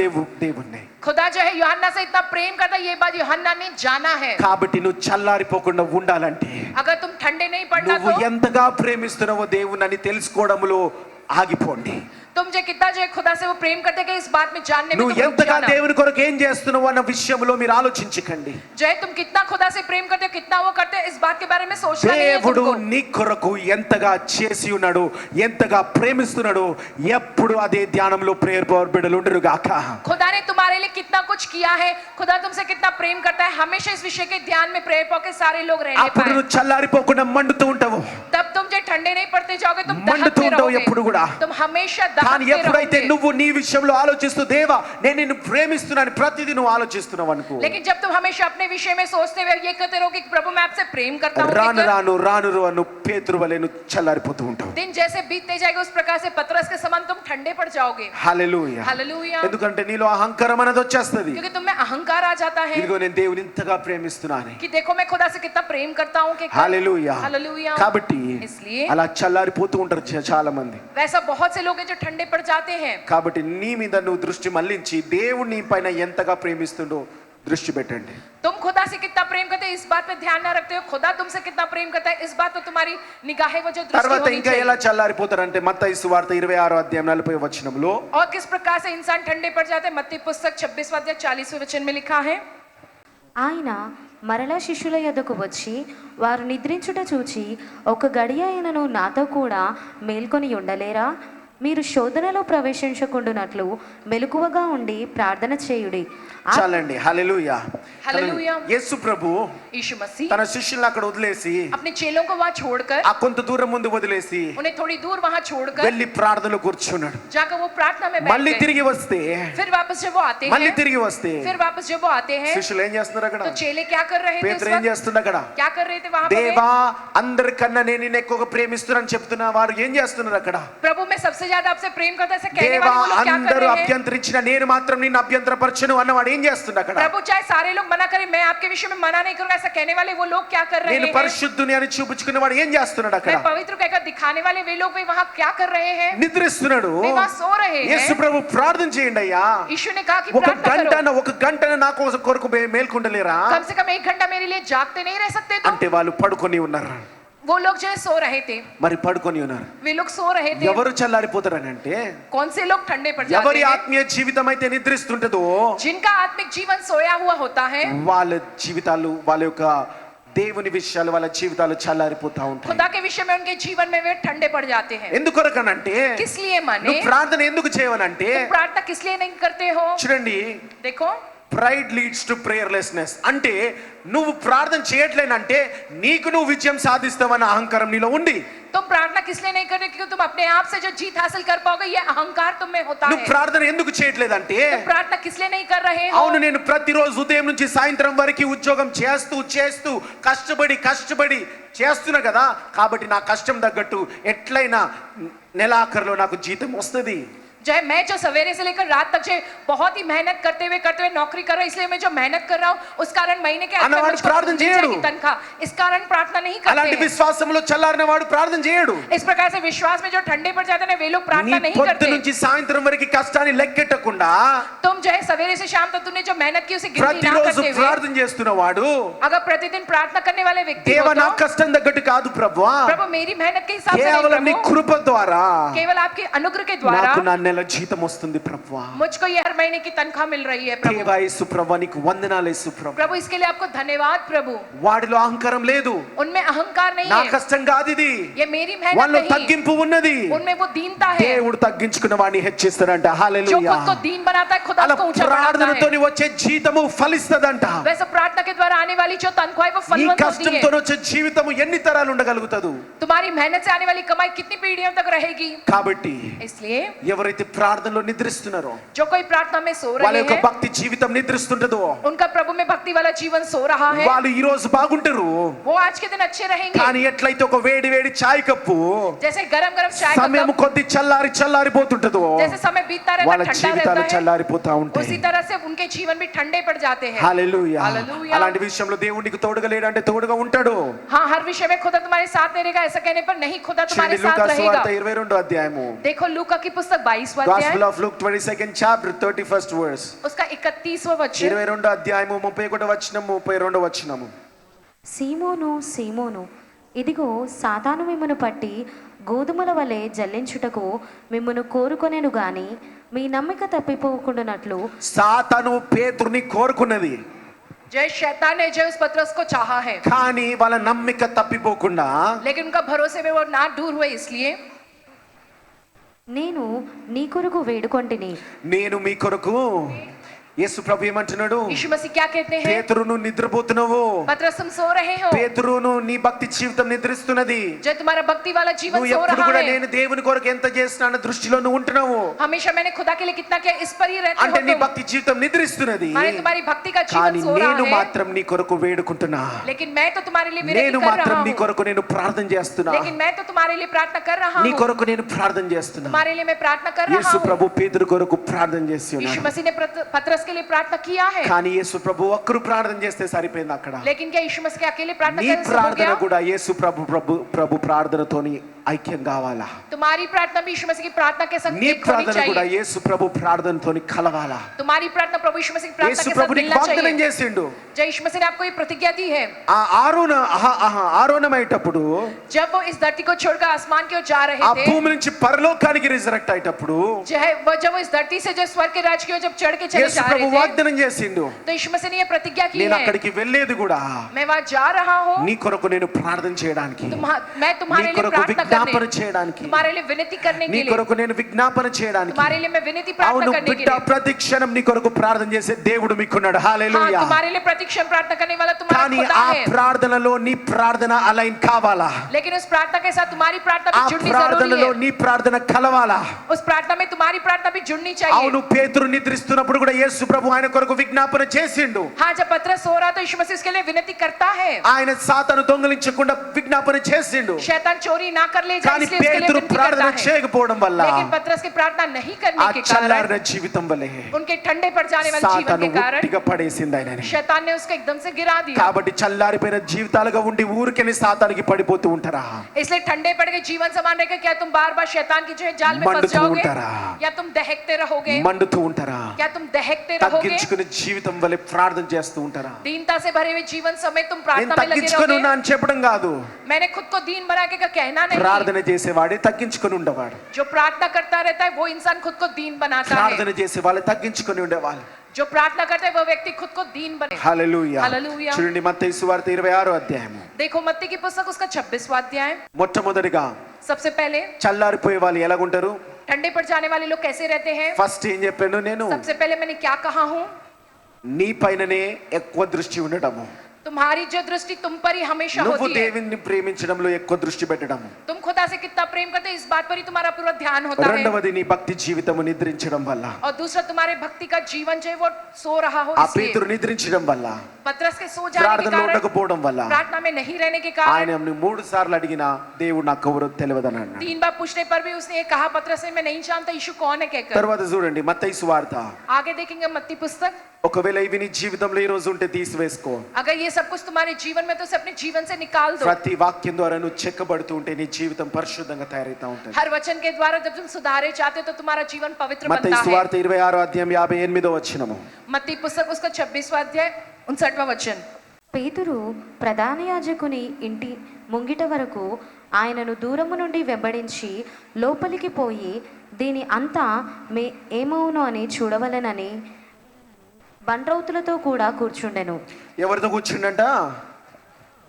దేవుణ్ణి. खुदा जो है यूहन्ना से इतना प्रेम करता है, ये बात यूहन्ना ने जाना है. కాబట్టి నువ్వు చల్లారిపోకుండా ఉండాలంటే अगर तुम ठंडे नहीं पड़ना నువ్వు तो ఎంతగా ప్రేమిస్తున్నావో దేవుణ్ణి తెలుసుకోవడంలో ఆగిపోండి. तुम जो कितना जो है खुदा से वो प्रेम करते हैं, इस बात में जानने में నువ్వు तुम रुक ఎంతగా जाना. దేవుని కొరకు ఏం చేస్తున్నావు అన్న విషయంలో మీరు ఆలోచించకండి. जो है तुम कितना खुदा से प्रेम करते हो, कितना वो करते हैं, इस बात के बारे में सोचना नहीं है దేవుడు तुमको. నీ కొరకు ఎంతగా చేసి ఉన్నాడు, ఎంతగా ప్రేమిస్తున్నాడు, ఎప్పుడు అదే ధ్యానంలో ప్రేయర్ పవర్ బిడ్డలు ఉండరు గాక. खुदा ने तुम्हारे लिए कितना कुछ किया है, खुदा तुमसे कितना प्रेम करता है, हमेशा इस विषय के ध्यान में प्रेयर पॉके सारे लोग रहने అప్పుడు पाए. నువ్వు చల్లారిపోకుండా మండుతూ ఉంటావు. तब तुम जो ठंडे नहीं पड़ते जाओगे, तुम మండుతూ दहकते ఉంటావు ఎప్పుడు रहोगे. కూడా. तुम हमेशा కానీ दहकते ఎప్పుడైతే रहोगे. నువ్వు నీ విషయంలో ఆలోచిస్తూ దేవా నేను నిన్ను ప్రేమిస్తున్నాను ప్రతిదీ నువ్వు ఆలోచిస్తున్నావు అనుకో, लेकिन जब तुम हमेशा अपने विषय में सोचते हुए ये कहते रहो कि प्रभु मैं आपसे प्रेम करता हूँ, రాను लेकिन రాను రాను రాను పేతురు వలె నువ్వు చల్లారిపోతూ ఉంటావు. दिन जैसे बीतते जाएगा उस प्रकार से पतरस के समान तुम ठंडे पड़ जाओगे. హల్లెలూయా. हालेलुया. ఎందుకంటే నీలో అహంకారం అనేది వచ్చేస్తది. क्योंकि तुम में अहंकार आ जाता है ఇదిగో నేను దేవుని ఇంతగా ప్రేమిస్తున్నాను. कि देखो मैं खुदा से कितना प्रेम करता हूँ कि హల్లెలూయా. हालेलुया. కాబట్టి इसलिए అలా చల్లారిపోతూ ఉంటారు చాలా మంది. वैसा बहुत से लोग हैं जो ठंडे पड़ जाते हैं. కాబట్టి నీ మీద నువ్వు దృష్టి మళ్ళించి దేవుడు నీ పైన ఎంతగా ప్రేమిస్తుండో దృష్టి పెట్టండి. तुम खुदा से कितना प्रेम करते हो, इस बात पे ध्यान ना रखते हो, खुदा तुमसे कितना प्रेम करता है, इस बात पे तुम्हारी निगाहें वो जो दृष्टि తర్వాత होनी ఇంకా ఎలా चाहिए. చల్లారిపోతారంటే మత్తయి సువార్త 26:40 और किस प्रकार से इंसान ठंडे पड़ जाते हैं, मत्ती पुस्तक 26वां अध्याय 40वें वचन में लिखा है. ఆయన మరలా శిష్యుల యొద్దకు వచ్చి వారు నిద్రించుట చూచి ఒక గడియ అయినను నాతో కూడా మేల్కొని ఉండలేరా, మీరు శోధనలో ప్రవేశించకుండునట్లు మెలకువగా ఉండి ప్రార్థన చేయుడి. చాలండి. హల్లెలూయా. హల్లెలూయా. యేసు ప్రభు यीशु मसीह తన శిష్యులను అక్కడ వదిలేసి अपने चेलों को वहां छोड़कर, ఆ కొంత దూరం ముందు వదిలేసి उन्हें थोड़ी दूर वहां छोड़कर వెళ్ళి ప్రార్థనలో కూర్చున్నాడు. जाकर वो प्रार्थना में बैठ మళ్ళీ गए. తిరిగి వస్తే फिर वापस जब वो आते మళ్ళీ हैं, తిరిగి వస్తే फिर वापस जब वो आते हैं శిష్యులు ఏం చేస్తున్నారు అక్కడ? तो चेले क्या कर रहे थे उस పేతురు ఏం वक्त? చేస్తున్నా అక్కడ? क्या कर रहे थे वहां पर? దేవా అందరికన్నా నేను నిన్ను ఎక్కువగా ప్రేమిస్తున్నాను చెప్తున్నా వారు ఏం చేస్తున్నారు అక్కడ? प्रभु मैं सबसे ज्यादा आपसे प्रेम करता है, ऐसे कहने దేవా वाले वो लोग क्या कर అందరూ रहे हैं? అభ్యంతరించిన నేను మాత్రం నిన్ను అభ్యంతరపరచను అన్నవాడు ఏం చేస్తుండ అక్కడ? प्रभु चाहे सारे लोग मना करें, मैं आपके विषय में मना नहीं करूंगा, ऐसा कहने वाले वो लोग क्या कर रहे నేను हैं? పరిశుద్ధుని అని చూపించుకునేవాడు ఏం చేస్తున్నాడు అక్కడ? मैं पवित्र कहकर दिखाने वाले वे लोग भी वहाँ क्या कर रहे हैं? నిద్రిస్తున్నాడు. वे वहाँ सो रहे యేసు हैं। ప్రభు ప్రార్థన చేయండి అయ్యా, यीशु ने कहा कि ఒక प्रार्थना करो, గంటన నా కొరకు మేల్కొండలేరా कम से कम 1 घंटा मेरे लिए जागते नहीं रह सकते? तो అంటే వాళ్ళు పడుకొని ఉన్నారు. वो लोग जो है सो रहे थे, మరి పడుకొని ఉన్నారు. वे लोग सो रहे थे। ఎవరు చల్లారిపోతారనంటే कौन से लोग ठंडे पड़ जाते ఎవరి हैं? ఆత్మీయ జీవితం అయితే నిద్రిస్తుంటదో जिनका आत्मिक जीवन सोया हुआ होता है, వాళ్ళ జీవితాలు, వాళ్ళ యొక్క దేవుని విషయాలు, వాళ్ళ జీవితాలు చల్లారిపోతా ఉంటాయి. खुदा के विषय में उनके जीवन में वे ठंडे पड़ जाते हैं। ఎందుకొరకనంటే किस लिए माने? నువ్వు ప్రార్థన ఎందుకు చేయవనంటే, तुम प्रार्थना किस लिए नहीं करते हो? చూడండి, देखो, ప్రైడ్ లీడ్స్ టు ప్రేయర్లెస్నెస్. అంటే నువ్వు ప్రార్థన చేయట్లేనంటే నీకు నువ్వు విజయం సాధిస్తావన్న అహంకారం నీలో ఉంది. तुम प्रार्थना किस लिए नहीं करते? क्योंकि तुम अपने आप से जो जीत हासिल कर पाओगे, ये अहंकार तुम में होता నువ్వు है। ప్రార్థన ఎందుకు చేయట్లేదంటే, तुम प्रार्थना किस लिए नहीं कर रहे हो? అవును నేను ప్రతిరోజు ఉదయం నుంచి సాయంత్రం వరకు ఉద్యోగం చేస్తూ కష్టపడి చేస్తున్నా కదా, కాబట్టి నా కష్టం తగ్గట్టు ఎట్లయినా నెలాఖరులో నాకు జీతం వస్తుంది. जय मैं जो सवेरे से लेकर रात तक जो बहुत ही मेहनत करते हुए नौकरी कर रहा हूँ, इसलिए मैं जो मेहनत कर रहा हूँ उस कारण महीने के अंत में అన్నవాడు मुझको ప్రార్థన मिल చేయడు. जाएगी तनख्वाह, इस कारण प्रार्थना नहीं అలాంటి करते हैं। విశ్వాసంలో చల్లారిన వాడు ప్రార్థన చేయడు. इस प्रकार से विश्वास में जो ठंडे पड़ जाते हैं, वे लोग నీ प्रार्थना नहीं పొద్దు करते। నుంచి సాయంత్రం వరకు కష్టాన్ని లెక్కెట్టకుండా तुम जो है सवेरे से शाम तक तुमने जो मेहनत की उसे गिनती ना ప్రతిరోజు करते हुए, ప్రార్థన చేస్తున్నవాడు, अगर प्रतिदिन प्रार्थना करने वाले व्यक्ति దేవ हो నా तो, కష్టం తగ్గట్టు కాదు ప్రభువా, प्रभु मेरी मेहनत के हिसाब से नहीं కేవలం నీ प्रभु, కృప ద్వారా केवल आपके अनुग्रह के द्वारा నాకు నా నెల జీతం వస్తుంది ప్రభువా. मुझको ये हर महीने की तनख्वाह मिल रही है प्रभु। దేవా యేసు ప్రభువా నీకు వందనాలు యేసు ప్రభు. प्रभु इसके लिए आपको धन्यवाद प्रभु। వాడిలో అహంకారం లేదు, उनमें अहंकार नहीं నా है, కష్టం కాదు ఇది, ये मेरी मेहनत వాళ్ళలో नहीं, తగ్గింపు ఉన్నది. उनमें वो दीनता है। దేవుడు తగ్గించుకున్న వాడిని హెచ్చిస్తాడంట. जो హల్లెలూయా. खुद को दीन बनाता है, खुदा అలా को ऊंचा बनाता है। ప్రార్థనతోని వచ్చే జీతము ఫలిస్తదంట. वैसे प्रार्थना के द्वारा आने वाली जो तनख्वाह है वो నీ फलवंत होती है। కష్టంతో వచ్చే జీవితము ఎన్ని తరాలు ఉండగలుగుతాడు? तुम्हारी मेहनत से आने वाली कमाई कितनी पीढ़ियों तक रहेगी? కాబట్టి इसलिए ఎవరైతే ప్రార్థనలో నిద్రిస్తున్నారో, जो कोई प्रार्थना में सो వాళ్ళ रहे యొక్క हैं, భక్తి జీవితం నిద్రిస్తుంటదో, उनका प्रभु में भक्ति वाला जीवन सो रहा है, వాళ్ళు ఈ రోజు బాగుంటారు. वो आज के दिन अच्छे रहेंगे। కానీ ఎట్లయితే ఒక వేడి వేడి చాయ్ కప్పు जैसे गरम गरम चाय का సమయం कप, కొద్ది చల్లారిపోతుంటదో, जैसे समय बीतता रहता వాళ్ళ है, ठंडा జీవితాలు रहता है, చల్లారిపోతా ఉంటాయి. उसी तरह से उनके जीवन भी ठंडे पड़ जाते हैं। హల్లెలూయా. హల్లెలూయా. అలాంటి విషయంలో దేవునికి తోడుగా లేడంటే తోడుగా ఉంటాడు. हाँ, हर विषय में खुदा तुम्हारे साथ नहीं रहेगा, ऐसा कहने पर नहीं, खुदा तुम्हारे చూడండి साथ లూకా रहेगा। సువార్త 22వ అధ్యాయము, देखो लूका की पुस्तक 22वां Gospel अध्याय, of Luke 22nd chapter 31st verse. उसका 31वां वचन। 22వ అధ్యాయము 31వ వచనము 32వ వచనము. సీమోను సీమోను, ఇదిగో సాతాను మిమ్మును పట్టి గోధుమల వలె జల్లించుటకు మిమ్మును కోరుకొనెను గాని మీ నమ్మిక తప్పిపోకుండానట్లు. సాతాను పేతురుని కోరుకున్నది, जय शैतान ने जो उस पतरस को चाहा है, కానీ వాళ్ళ నమ్మిక తప్పిపోకుండా लेकिन उनका भरोसे में वो ना दूर हुए, इसलिए నేను నీ కొరకు వేడుకొంటిని. నేను మీ కొరకు, యేసు ప్రభు ఏమంటున్నాడు? यीशु मसीह क्या कहते हैं? పేతురును నిద్రపోతున్నావు, पतरस तुम सो रहे हो, పేతురును నీ భక్తి జీవితం నిద్రిస్తున్నది. जो तुम्हारा भक्ति वाला जीवन నువ్వు सो ఎప్పుడు रहा కూడా है। నేను దేవుని కొరకు ఎంత చేస్తున్నాను దృష్టిలో నువ్వు ఉంటున్నావు. हमेशा मैंने खुदा के लिए कितना किया, इस पर ही रहते అంటే हो నీ तुम। భక్తి జీవితం నిద్రిస్తున్నది, माने तुम्हारी भक्ति का కానీ जीवन सो నేను रहा है, మాత్రం నీ కొరకు వేడుకుంటున్నా. लेकिन मैं तो तुम्हारे लिए विनती నేను कर మాత్రం रहा నీ हूँ, కొరకు నేను ప్రార్థన చేస్తున్నా. लेकिन मैं तो तुम्हारे लिए प्रार्थना कर रहा నీ हूँ, కొరకు నేను ప్రార్థన చేస్తున్నా. तुम्हारे लिए मैं प्रार्थना कर रहा యేసు हूँ। ప్రభు పేతురు కొరకు ప్రార్థన చేసి यीशु ఉన్నాడు. मसीह ने पतरस के लिए प्रार्थना किया है, కానీ యేసు ప్రభు ఒక్కరు ప్రార్థన చేస్తే సరిపోయింది అక్కడ. लेकिन क्या यीशु मसीह के अकेले प्रार्थना నీ करने से हो ప్రార్థన गया? కూడా యేసు ప్రభు ప్రార్థనతోని ఐక్యం కావాలా. तुम्हारी प्रार्थना भी यीशु मसीह की प्रार्थना के संग నీ एक होनी ప్రార్థన కూడా चाहिए। యేసు ప్రభు ప్రార్థనతోని కలవాలా. तुम्हारी प्रार्थना प्रभु यीशु मसीह की प्रार्थना యేసు के ప్రభు साथ నీకు मिलना వాగ్దానం चाहिए। చేసిండు. जय यीशु मसीह ने आपको ये प्रतिज्ञा दी है, ఆ ఆరోనమయ్యేటప్పుడు, जब वो इस धरती को छोड़कर आसमान की ओर जा रहे ఆ थे, భూమి నుంచి పరలోకానికి రిజరెక్ట్ అయ్యేటప్పుడు जब वो इस धरती से जो स्वर्ग के राज की ओर जब चढ़ के चले యేసు जा ప్రభు रहे थे, వాగ్దానం చేసిండు, तो यीशु मसीह ने ये प्रतिज्ञा की నేను है, అక్కడికి వెళ్ళేది కూడా मैं वहां जा रहा हूँ, నీ కొరకు నేను ప్రార్థన చేయడానికి, मैं నీ तुम्हारे लिए కొరకు प्रार्थना విజ్ఞాపన करने, చేయడానికి, तुम्हारे लिए विनती करने నీ के लिए, కొరకు నేను విజ్ఞాపన చేయడానికి. तुम्हारे लिए मैं विनती అవును प्रार्थना करने के బిడ్డ, लिए, ప్రతి క్షణం నీ కొరకు ప్రార్థన చేసే దేవుడు మీకున్నాడు. हाँ, హల్లెలూయా. तुम्हारे लिए प्रतिक्षण प्रार्थना करने वाला तुम्हारा కానీ खुदा ఆ है, ప్రార్థనలో నీ ప్రార్థన అలైన్ కావాలా. लेकिन उस प्रार्थना के साथ तुम्हारी प्रार्थना ఆ भी जुड़नी ప్రార్థనలో जरूरी है। నీ ప్రార్థన కలవాలా. उस प्रार्थना में तुम्हारी प्रार्थना भी जुड़नी चाहिए। అవును పేతురు నిద్రిస్తున్నప్పుడు కూడా యేసు ప్రభు ఆయన కొరకు విజ్ఞాపన చేసిండు. हाँ, जब पतरस सो रहा तो यीशु मसीह उसके लिए विनती करता है, ఆయన సాతాను దొంగిలించకుండా విజ్ఞాపన చేసిండు. शैतान चोरी ना कर ले ले जाए కానీ इसलिए उसके लिए పేతురు विनती ప్రార్థన करता है। చేయకపోవడం వల్ల लेकिन पतरस की प्रार्थना नहीं ఆ करने के कारण చల్లారిన జీవితం వలె उनके ठंडे पड़ जाने वाले जीवन సాతాను के कारण ఉట్టిగా పడేసింది ఆయనని. शैतान ने उसको एकदम से गिरा दिया। కాబట్టి చల్లారిపోయిన జీవితాలుగా ఉండి ఊరికే సాతానికి పడిపోతూ ఉంటారా? इसलिए ठंडे पड़ गए जीवन समान रहेगा क्या तुम बार बार शैतान की जो है जाल में फंस మండుతూ जाओगे ఉంటారా? या तुम दहकते रहोगे? మండుతూ ఉంటారా? क्या तुम दहकते रहोगे? తగ్గించుకునే జీవితం వలె ప్రార్థన చేస్తూ ఉంటారా? दीनता से भरे हुए जीवन समय तुम నేను प्रार्थना में लगे తగ్గించుకొని रहोगे? ఉన్నా అని చెప్పడం కాదు, मैंने खुद को दीन बना के का कहना नहीं। ప్రార్థన చేసేవాడే తగ్గించుకొని ఉండేవాడు. जो प्रार्थना करता रहता है वो इंसान खुद को दीन बनाता है। ప్రార్థన చేసే వాళ్ళు తగ్గించుకొని ఉండేవాళ్ళు. जो प्रार्थना करता है वो व्यक्ति खुद को दीन बने। హల్లెలూయా. హల్లెలూయా. చూడండి మత్తయి సువార్త 26వ అధ్యాయము. देखो मत्ती की पुस्तक उसका 26वां अध्याय। మొట్టమొదటిగా सबसे पहले చల్లారిపోయే వాళ్ళు ఎలాగుంటారు? ठंडे पड़ जाने वाले लोग कैसे रहते हैं? ఫస్ట్ ఏం చెప్పాను నేను? सबसे पहले मैंने क्या कहा हूँ? నీ పైననే ఎక్కువ దృష్టి ఉండటము, तुम्हारी जो दृष्टि तुम पर ही हमेशा నువ్వు होती है। దేవుని ప్రేమించడంలో ఎక్కువ దృష్టి పెట్టడము. तुम खुदा से कितना प्रेम करते हो इस बात पर ही तुम्हारा पूरा ध्यान होता है। రెండవది నీ భక్తి జీవితము నిద్రించడం వల్ల, और दूसरा तुम्हारे भक्ति का जीवन जो है वो सो रहा हो ఆ इसलिए। పేతురు నిద్రించడం వల్ల, पतरस के सो जाने के ప్రార్థనలో कारण, ఉండకపోవడం వల్ల, प्रार्थना में नहीं रहने के कारण, ఆయన 3 సార్లు అడిగినా దేవుడు నాకు ఎవరో తెలియదని అన్నాడు. 3 बार पूछने पर भी उसने ये कहा पतरस से मैं नहीं जानता यीशु कौन है कहकर। తర్వాత చూడండి మత్తయి సువార్త. आगे देखेंगे मत्ती पुस्तक। ఒకవేళ ఇవి నీ జీవితంలో ఈ రోజు ఉంటే తీసివేసుకో. अगर ये सब कुछ तुम्हारे जीवन में तो उसे अपने जीवन से निकाल दो। ప్రతి వాక్యం ద్వారా నువ్వు చెక్కబడుతూ ఉంటే నీ జీవితం పరిశుద్ధంగా తయారైతా ఉంటుంది. हर वचन के द्वारा जब तुम सुधारे चाहते हो तो तुम्हारा जीवन पवित्र మత్తయి बनता है। సువార్త 26వ అధ్యాయం 58వ వచనము. मत्ती पुस्तक उसका 26वां अध्याय 59वां वचन। పేతురు ప్రధాన యాజకుని ఇంటి ముంగిట వరకు ఆయనను దూరము నుండి వెంబడించి లోపలికి పోయి దీని అంతా ఏమవును అని చూడవలెనని బండ్రౌతులతో కూడా కూర్చుండెను. ఎవరితో కూర్చుండంట?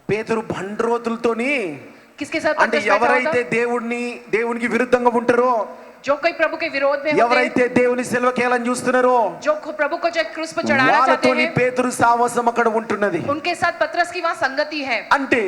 పేతురు బండ్రోతులతోని. किसके साथ? అంటే ఎవరైతే దేవునికి విరుద్ధంగా ఉంటారో, जो कोई प्रभु के विरोध में होते हैं, ఎవరైతే దేవుని సిలువకేయాలని చూస్తున్నారో, जो प्रभु को जो क्रूस पर चढ़ाना चाहते వాళ్ళతోని हैं, పేతురు సావాసం అక్కడ ఉంటున్నది. उनके साथ पतरस की वहां संगति है। అంటే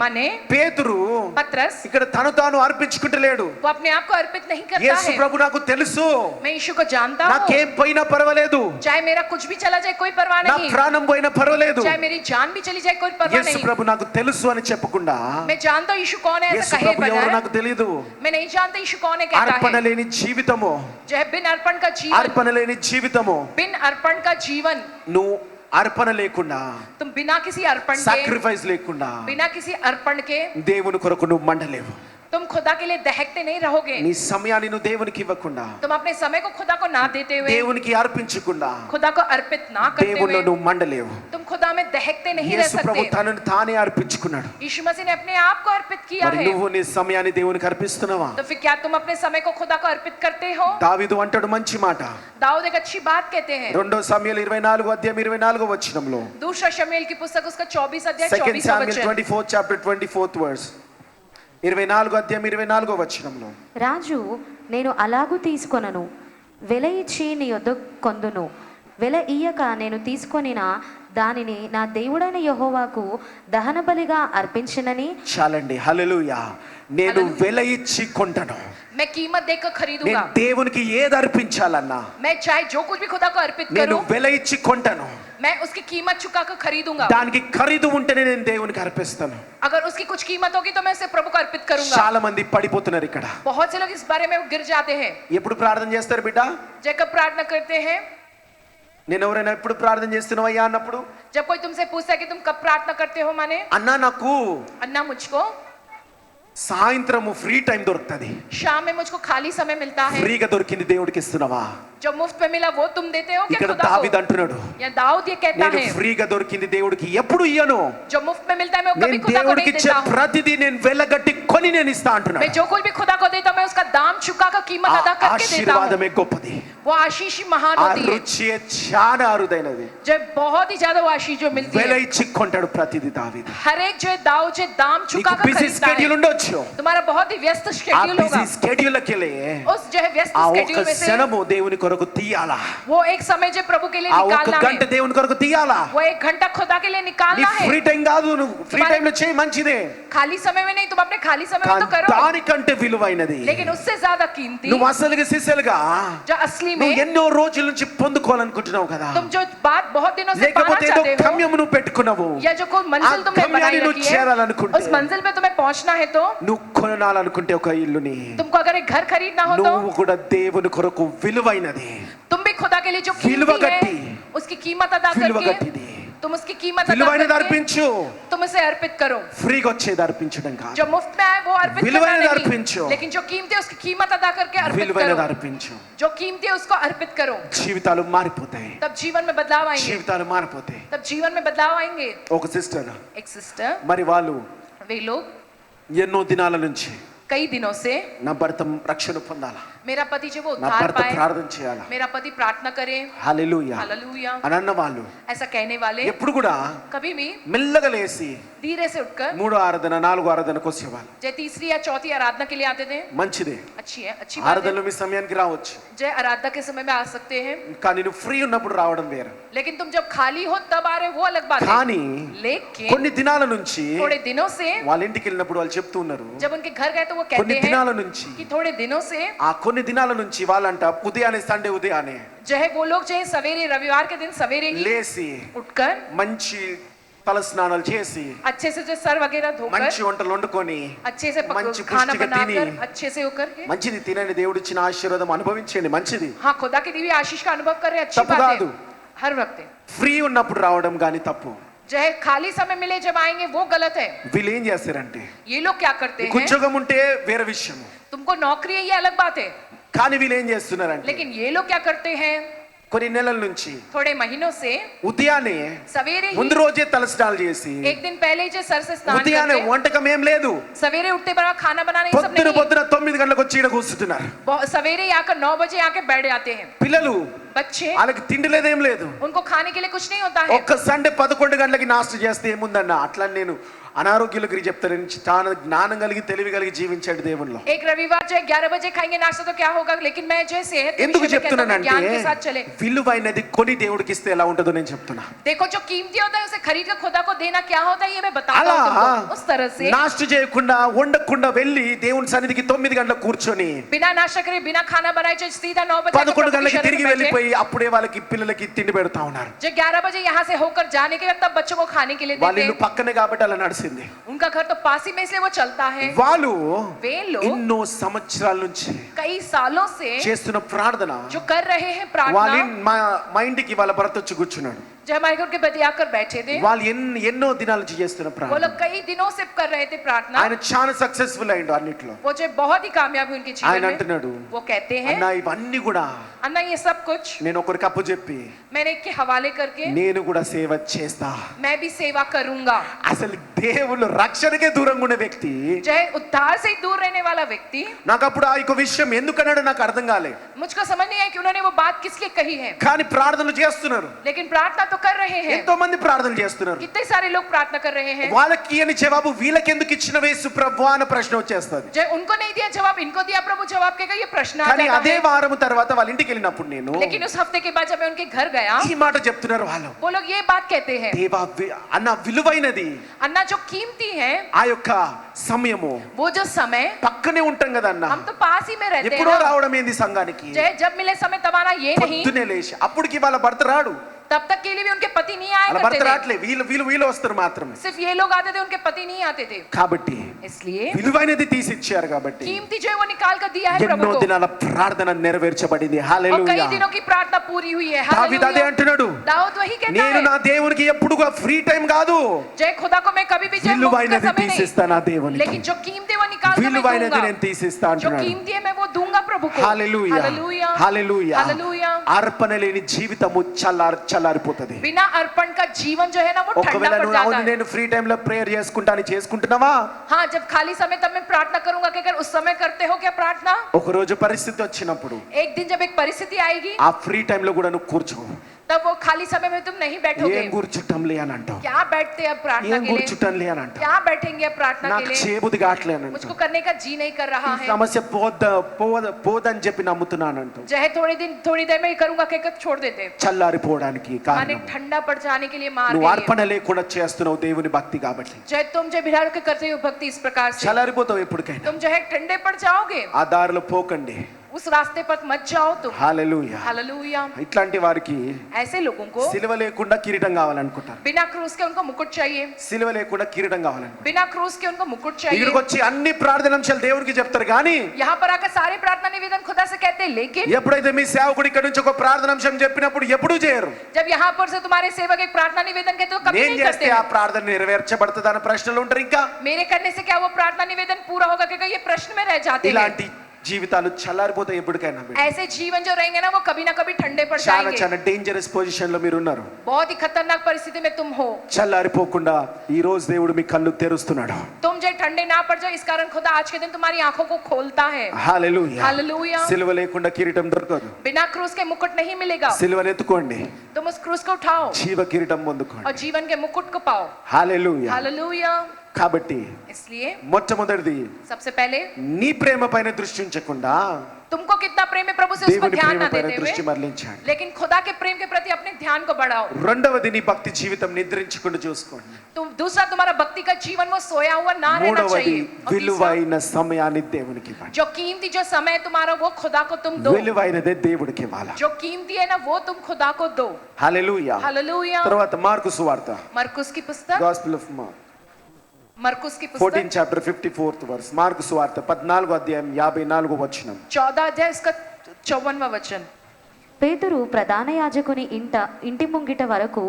माने పేతురు पतरस ఇక్కడ తను తాను అర్పించుకుంటలేడు. वो अपने आप को अर्पित नहीं करता యేసు है। ప్రభు నాకు తెలుసు, मैं यीशु को जानता हूँ, నాకేం పోయినా పర్వాలేదు, चाहे मेरा कुछ भी चला जाए कोई परवाह నా नहीं, ప్రాణం పోయినా పర్వాలేదు, चाहे मेरी जान भी चली जाए कोई परवाह యేసు नहीं। ప్రభు నాకు తెలుసు అని చెప్పకుండా, मैं जानता हूँ यीशु कौन है యేసు ऐसा कहे ప్రభు ఎవరు बगैर, నాకు తెలియదు, मैं नहीं जानता यीशु कौन है कहता అర్పణ है। లేని జీవితము, जो है बिन अर्पण का जीवन, అర్పణ లేని జీవితము, बिन अर्पण का जीवन, నువ్వు అర్పణ లేకుండా, तुम बिना किसी अर्पण के, సాక్రిఫైస్ లేకుండా बिना किसी अर्पण के దేవుని కొరకు నువ్వు మండలేవు. तुम खुदा के लिए दहकते नहीं रहोगे। నీ సమయాన్ని నువ్వు దేవునికి ఇవ్వకుండా, तुम अपने समय को खुदा को ना देते हुए, దేవునికి అర్పించకుండా खुदा को अर्पित ना करते దేవునిలో हुए, నువ్వు మండలేవు. तुम खुदा में दहकते नहीं रह యేసు ప్రభు सकते। తనను తానే అర్పించుకున్నాడు. यीशु मसीह ने अपने आप को अर्पित किया మరి है। నువ్వు నీ సమయాన్ని దేవునికి అర్పిస్తున్నావా? तो फिर क्या तुम अपने समय को खुदा को अर्पित करते हो? దావీదు అంటాడు మంచి మాట. दाऊद एक अच्छी बात कहते हैं। 2 సమూయేలు 24వ అధ్యాయం 24వ వచనంలో. दूसरा शमूएल की पुस्तक उसका 24 अध्याय 2 24वां Samuel वचन। 24 chapter 24th verse. 24వ అధ్యాయం 24వ వచనంలో. రాజు నేను అలాగూ తీసుకొనను, వెల ఇచ్చి నీ యొద్ద కొందును, వెల ఇయ్యక నేను తీసుకొనిన దానిని నా దేవుడైన యెహోవాకు దహన బలిగా అర్పించినని. చాలండి. హల్లెలూయా. నేను వెల ఇచ్చి కొంటాను. मैं कीमत देकर खरीदूंगा। నేను దేవునికి ఏది అర్పించాలన్నా मैं चाहे जो कुछ भी खुदा को अर्पित నేను करूं, వెల ఇచ్చి కొంటాను. मैं उसकी कीमत चुकाकर खरीदूंगा। దానికి ఖరీదు ఉంటేనే నేను దేవునికి అర్పిస్తాను. अगर उसकी कुछ कीमत होगी तो मैं उसे प्रभु को अर्पित करूंगा। చాలా మంది పడిపోతున్నారు ఇక్కడ. बहुत से लोग इस बारे में गिर जाते हैं। ఎప్పుడు ప్రార్థన చేస్తారు బిడ్డ? जब कब प्रार्थना करते हैं? నేను ఎవరైనా ఎప్పుడు ప్రార్థన చేస్తున్నావయ్యా అన్నప్పుడు, जब कोई तुमसे पूछता है कि तुम कब प्रार्थना करते हो, माने అన్నా నాకు अन्ना मुझको సాయంత్రము ఫ్రీ టైం దొరుకుతుంది, शाम में मुझको खाली समय मिलता है। ఫ్రీగా దొరికింది దేవుడికి ఇస్తున్నావా? जो मुफ्त में मिला वो तुम देते हो क्या ఇక్కడ खुदा దావీదు को? అంటున్నాడు, या दाऊद ये कहता నేను है ఫ్రీగా దొరికింది దేవుడికి ఎప్పుడు ఇయ్యను, जो मुफ्त में मिलता है मैं वो कभी నేను खुदा को దేవుడికి नहीं ఇచ్చే देता हूँ। ప్రతిదీ నేను వెలగట్టి కొని నేను ఇస్తా मैं అంటున్నాడు. जो कुछ भी खुदा को देता हूँ मैं उसका दाम चुकाकर कीमत ఆ अदा करके देता हूँ। ఆశీర్వాదమే గొప్పది. वो आशीष ही महान ఆ होती है, రుచి చాలా అరుదైనది. जो बहुत ही ज्यादा वो आशीष जो मिलती వెల है। ఇచ్చి కొంటాడు ప్రతిదీ దావీదు. हर एक जो है दाऊद जो है दाम నీకు चुकाकर బిజీ खरीदता స్కెడ్యూల్ है। ఉండొచ్చు, तुम्हारा बहुत ही व्यस्त ఆ शेड्यूल బిజీ होगा, స్కెడ్యూల్కి వెళ్ళి उस जो है व्यस्त ఆ ఒక్క शेड्यूल में से క్షణము దేవుని కొరకు తీయాలా, वो एक समय जो प्रभु के लिए ఆ ఒక్క निकालना గంట है, దేవుని కొరకు తీయాలా. वो एक घंटा खुदा के लिए నీ निकालना है। ఫ్రీ టైం కాదు, నువ్వు ఫ్రీ టైం లో చేయి మంచిదే, खाली समय में नहीं, तुम अपने खाली समय में तो करो, దానికంటే విలువైనది लेकिन उससे ज्यादा कीमती నువ్వు అసలుగా సిసలుగా जो असली నువ్వు में ఎన్నో రోజుల నుంచి పొందుకోవాలనుకుంటున్నావు కదా, तुम जो बात बहुत दिनों से पाना లేకపోతే ఏదో चाहते हो, గమ్యం నువ్వు పెట్టుకున్నావు, या जो कोई मंजिल ఆ तुमने बनाई గమ్యాన్ని నువ్వు रखी है, చేరాలనుకుంటే, उस मंजिल पे तुम्हें पहुंचना है तो నువ్వు కొనాలనుకుంటే ఒక ఇల్లుని, तुमको अगर एक घर खरीदना हो तो నువ్వు కూడా దేవుని కొరకు విలువైనది, तुम भी खुदा के लिए जो విలువ कीमती గట్టి, है उसकी कीमत अदा విలువ करके గట్టిది, तुम उसकी कीमत अदा విలువైనది करके అర్పించు. तुम उसे अर्पित करो। ఫ్రీగా వచ్చేది అర్పించడం కాదు, जो मुफ्त में आए वो अर्पित करना విలువైనది नहीं, అర్పించు. लेकिन जो कीमती है उसकी कीमत अदा करके अर्पित విలువైనది करो। అర్పించు. जो कीमती है उसको अर्पित करो, జీవితాలు మారిపోతాయి, तब जीवन में बदलाव आएंगे, జీవితాలు మారిపోతాయి. तब जीवन में बदलाव आएंगे। ఒక సిస్టర్ एक सिस्टर, మరి వాళ్ళు वे लोग ఎన్నో దినాల నుంచి कई दिनों से నా భర్త రక్షణ పొందాలా, मेरा पति जो वो నా उद्धार భర్త पाए, ప్రార్థన చేయాలా, मेरा पति प्रार्थना करे, హల్లెలూయా हालेलुया, అని అన్న వాళ్ళు ऐसा कहने वाले ఎప్పుడు కూడా कभी भी మెల్లగా లేసి धीरे से उठकर మూడో ఆరాధన నాలుగో ఆరాధనకు వచ్చేవాళ్ళు. जय तीसरी या चौथी आराधना के लिए आते थे। మంచిదే, अच्छी है, अच्छी बात है, ఆరాధనలో మీ సమయానికి రావచ్చు, जय आराधना के समय में आ सकते हैं, కానీ నువ్వు ఫ్రీ ఉన్నప్పుడు రావడం వేరు. लेकिन तुम जब खाली हो तब आ रहे हो, वो अलग बात है। కానీ लेकिन కొన్ని దినాల నుంచి थोड़े दिनों से వాళ్ళ ఇంటికి వెళ్ళినప్పుడు వాళ్ళు చెప్తూ ఉన్నారు, जब उनके घर गए तो वो కొన్ని कहते దినాల हैं నుంచి, कि थोड़े दिनों से ఆ కొన్ని దినాల నుంచి వాళ్ళంట ఉదయాన్నే సండే ఉదయాన్నే जो है वो लोग जो है सवेरे रविवार के दिन सवेरे ही లేసి उठकर మంచి తల స్నానాలు చేసి अच्छे से जो सर वगैरह धोकर మంచి వంటలు వండుకొని अच्छे से మంచి खाना పుష్టిగా తిని, बनाकर अच्छे से होकर के మంచిది తినండి, దేవుడు ఇచ్చిన ఆశీర్వాదం అనుభవించండి, మంచిది. हाँ खुदा की दी हुई आशीष का अनुभव कर रहे, अच्छी तप्पु बात कादु। है, हर वक्त है। ఫ్రీ ఉన్నప్పుడు రావడం కానీ తప్పు. जो है खाली समय मिले जब आएंगे वो गलत है। వీళ్ళు ఏం చేస్తారంటే, ये लोग क्या करते నీకు हैं, ఉద్యోగం ఉంటే వేరే విషయం, तुमको नौकरी है ये अलग बात है, కానీ వీళ్ళు ఏం చేస్తున్నారంటే लेकिन ये लोग क्या करते हैं, కొన్ని నెలల నుంచి थोड़े महीनों से ఉదయాన్నే सवेरे ముందు ही రోజే తలస్నానాలు చేసి एक दिन पहले ही जो सर से स्नान ఉదయాన్నే करके వంటకం ఏం లేదు, सवेरे उठते बड़ा खाना बनाने ये सब పొద్దున नहीं, పొద్దున 9 గంటలకు వచ్చి ఈడ కూర్చుంటున్నారు. सवेरे ही आकर 9 बजे आके बैठ जाते हैं పిల్లలు बच्चे, వాళ్ళకి తిండి లేదేం లేదు, उनको खाने के लिए कुछ नहीं होता है। ఒక్క సండే 11 గంటలకి నాస్తా చేస్తే ఏముందన్న, అట్లా నేను అనారోగ్యుల గురించి చెప్తాను. చాలా జ్ఞానం కలిగి తెలివి కలిగి జీవించాడు దేవునిలో. एक रविवार जो 11 बजे खाएंगे नाश्ता तो क्या होगा, लेकिन मैं जो है सेहत के ఎందుకు विषय में कहता हूं, చెప్తున్నానంటే ज्ञान के साथ चले। విలువైనది కొని దేవుడికి ఇస్తే ఎలా ఉంటుందో నేను చెప్తున్నా. देखो जो कीमती होता है उसे खरीद कर खुदा को देना क्या होता है ये मैं बताता అలా हूं तुमको। उस तरह से నాస్తా చేయకుండా వండకుండా వెళ్ళి దేవుని సన్నిధికి 9 గంటలకు కూర్చొని बिना नाश्ता करे बिना खाना बनाए जो सीधा 9 बजे 11 గంటలకి తిరిగి వెళ్ళిపోయి అప్పుడే వాళ్ళకి పిల్లలకి తిండి పెడతా ఉన్నారు. जो 11 बजे यहाँ से होकर जाने के बाद तब बच्चों को खाने के लिए వాళ్ళ देते ఇల్లు हैं। పక్కనే కాబట్టి అలా నడిచింది. उनका घर तो पास ही में इसलिए वो चलता है। వాళ్ళు वे लोग ఎన్నో సంవత్సరాల నుంచి कई सालों से చేస్తున్న ప్రార్థన, जो कर रहे हैं వాళ్ళ प्रार्थना, మా ఇంటికి వాళ్ళ భర్త వచ్చి కూర్చున్నాడు. जो हमारे घर के बतिया कर बैठे थे, వాళ్ళు ఎన్నో దినాల నుంచి చేస్తున్న वो ప్రార్థన, लोग कई दिनों से कर रहे थे प्रार्थना। ఆయన చాలా సక్సెస్ఫుల్ అయ్యిండు అన్నిట్లో. वो जो बहुत ही कामयाब हुई उनके ఆయన जीवन में। అంటున్నాడు, वो कहते हैं అన్న ఇవన్నీ కూడా अन्ना ये सब कुछ నేను ఒకరికి అప్పు చెప్పి मैंने एक के हवाले करके నేను కూడా సేవ చేస్తా. मैं भी सेवा करूंगा। అసలు దేవుళ్ళు రక్షణకే దూరంగా ఉన్న వ్యక్తి जय उद्धार से ही दूर रहने वाला व्यक्ति, నాకు అప్పుడు ఆ యొక్క విషయం ఎందుకన్నాడో నాకు అర్థం కాలే, मुझको समझ नहीं आया कि उन्होंने वो बात किस लिए कही है, కానీ ప్రార్థనలు చేస్తున్నారు. लेकिन प्रार्थना तो कर रहे हैं। ఎంతో మంది ప్రార్థనలు చేస్తున్నారు. कितने सारे लोग प्रार्थना कर रहे हैं। వాళ్ళకి అని జవాబు వీళ్ళకి ఎందుకు ఇచ్చిన యేసు ప్రభు అన్న ప్రశ్న వచ్చేస్తుంది. जय उनको नहीं दिया जवाब, इनको दिया प्रभु जवाब, कहेगा ये प्रश्न आ కానీ जाता అదే है। వారం తర్వాత వాళ్ళ ఇంటికి వెళ్ళినప్పుడు నేను लेकिन उस हफ्ते के बाद जब मैं उनके घर गया, ఈ మాట చెప్తున్నారు వాళ్ళు, वो लोग ये बात कहते हैं, దేవా అన్న విలువైనది अन्ना जो कीमती है ఆ యొక్క సమయము, वो जो समय, పక్కనే ఉంటాం కదా అన్న, हम तो पास ही में रहते हैं ఎప్పుడో ना। రావడం ఏంది సంఘానికి, जय जब मिले समय तब आना ये नहीं, పొద్దునే లేచి అప్పటికి వాళ్ళ భర్త రాడు, तब तक के लिए भी उनके पति नहीं आया వాళ్ళ करते భర్త थे। రాట్లే, వీళ్ళు వస్తారు మాత్రమే. सिर्फ ये लोग आते थे, उनके पति नहीं आते थे। కాబట్టి इसलिए విలువైనది తీసి ఇచ్చారు కాబట్టి कीमती जो है वो निकाल कर दिया है ఎన్నో प्रभु को, దినాల ప్రార్థన నెరవేర్చబడింది. और कई హల్లెలూయా. दिनों की प्रार्थना पूरी हुई है। దావీదు అదే हालेलुया। అంటున్నాడు, दाऊद वही कहता నేను है, నా దేవునికి ఎప్పుడుగా ఫ్రీ టైం కాదు, जय खुदा को मैं कभी भी जय मुफ्त का విలువైనది समय नहीं, తీసిస్తా నా దేవునికి, लेकिन जो कीमती वो निकाल कर मैं విలువైనది दूंगा, నేను తీసిస్తా जो అంటున్నాడు. कीमती है मैं वो दूंगा प्रभु को। హల్లెలూయా, हालेलुया। హల్లెలూయా. हालेलुया। అర్పణ లేని జీవితము చల్లారిపోతది. बिना अर्पण का जीवन जो है ना वो ठंडा ఒకవేళ पड़ నువ్వు जाता అవును है। నేను ఫ్రీ టైం లో ప్రేయర్ చేసుకుంటున్నావా, हाँ जब खाली समय तब मैं प्रार्थना करूंगा, क्या उस समय करते हो क्या प्रार्थना? ఒక రోజు పరిస్థితి వచ్చినప్పుడు एक दिन जब एक परिस्थिति आएगी, ఆ ఫ్రీ టైం లో కూడా నువ్వు కూర్చో, तब वो खाली समय में तुम नहीं बैठोगे। ఏం కూర్చుంటాంలే అని అంటావు, क्या बैठते अब प्रार्थना ఏం के लिए, కూర్చుంటాంలే అని అంటావు, क्या बैठेंगे अब प्रार्थना के నాకు लिए, చేయబుద్ధి కావట్లే అని मुझको అంటావు, करने का जी नहीं कर रहा ఈ है, సమస్య పోదని చెప్పి నమ్ముతున్నాను అంటావు. चाहे थोड़ी देर में ही करूंगा कहकर छोड़ देते, చల్లారిపోవడానికి माने కారణం ठंडा पड़ जाने के लिए मार నువ్వు गई है। అర్పణ లేకుండా చేస్తున్నావు దేవుని భక్తి కాబట్టి. चाहे तुम जो बिहार के करते हो भक्ति इस प्रकार से, చల్లారిపోతావు ఎప్పటికైనా. तुम जो है ठंडे पड़ जाओगे, ఆ దారిలో పోకండి. उस रास्ते पर मत जाओ तुम। హల్లెలూయా. हालेलुया। ఇట్లాంటి వారికి ऐसे लोगों को సిలువ లేకుండా కిరీటం కావాలనుకుంటారు, बिना क्रूस के उनको मुकुट चाहिए, సిలువ లేకుండా కిరీటం కావాలనుకుంటారు. बिना क्रूस के उनको मुकुट चाहिए। ఇక్కడికి వచ్చి అన్ని ప్రార్థనాంశాలు దేవునికి చెప్తారు కానీ यहाँ पर आकर सारे प्रार्थना निवेदन खुदा से कहते हैं, लेकिन ఎప్పుడైతే మీ సేవకుడు ఇక్కడ నుంచి ఒక ప్రార్థనాంశం చెప్పినప్పుడు ఎప్పుడూ చేయరు. जब यहाँ पर से तुम्हारे सेवक एक प्रार्थना निवेदन कहते हो, कभी నేను नहीं చేస్తే करते ఆ हैं। ప్రార్థన నెరవేర్చబడుతుంది అన్న ప్రశ్నలు ఉంటారు. ఇంకా मेरे करने से क्या वो प्रार्थना निवेदन पूरा होगा, क्योंकि ये प्रश्न में रह जाते हैं। ఇలాంటి జీవితాలు చల్లారిపోతాయి ఎప్పటికైనా. ऐसे जीवन जो रहेंगे ना, वो कभी ना कभी ठंडे पड़ చాలా जाएंगे। చాలా డేంజరస్ పొజిషన్ లో మీరు ఉన్నారు. बहुत ही खतरनाक परिस्थिति में तुम हो। చల్లారిపోకుండా ఈ రోజు దేవుడు మీ కళ్ళు తెరుస్తున్నాడు. तुम जो ठंडे ना पड़ जाओ, इस कारण खुदा आज के दिन तुम्हारी आंखों को खोलता है। హల్లెలూయా. हालेलुया। సిలువ లేకుండా కిరీటం దొరకదు. बिना क्रूस के मुकुट नहीं मिलेगा। సిలువను ఎత్తుకోండి, तुम उस क्रूस को उठाओ జీవ కిరీటం పొందుకోండి. और जीवन के मुकुट को पाओ। హల్లెలూయా. हालेलुया। కాబట్టి इसलिए మొట్టమొదటిది सबसे पहले నీ ప్రేమ పైన దృష్టి ఉంచకుండా तुमको कितना प्रेम है प्रभु से, उस पर దేవుని ध्यान ప్రేమ ना పైన देते దృష్టి हुए, మరలించండి. लेकिन खुदा के प्रेम के प्रति अपने ध्यान को बढ़ाओ। రెండవది నీ భక్తి జీవితం నిద్రించకుండా చూసుకోండి. तुम दूसरा, तुम्हारा भक्ति का जीवन वो सोया हुआ ना रहना మూడవది चाहिए। और तीसरा, విలువైన సమయాన్ని దేవునికి ఇవ్వండి. जो कीमती जो समय है तुम्हारा, वो खुदा को तुम दो। విలువైనదే దేవుడికి ఇవ్వాలి. जो कीमती है ना, वो तुम खुदा को दो। హల్లెలూయా. हालेलुया। తర్వాత మార్కు సువార్త, मरकुस की पुस्तक, గాస్పెల్ ఆఫ్ మార్క్ मरकुस की 14 पुस्तक చాప్టర్ 54th వర్స్. మార్కు సువార్త 14వ అధ్యాయం 54వ వచనం. 14 अध्याय इसका 54वां वचन। పేతురు ప్రధాన యాజకుని ఇంటి ముంగిట వరకు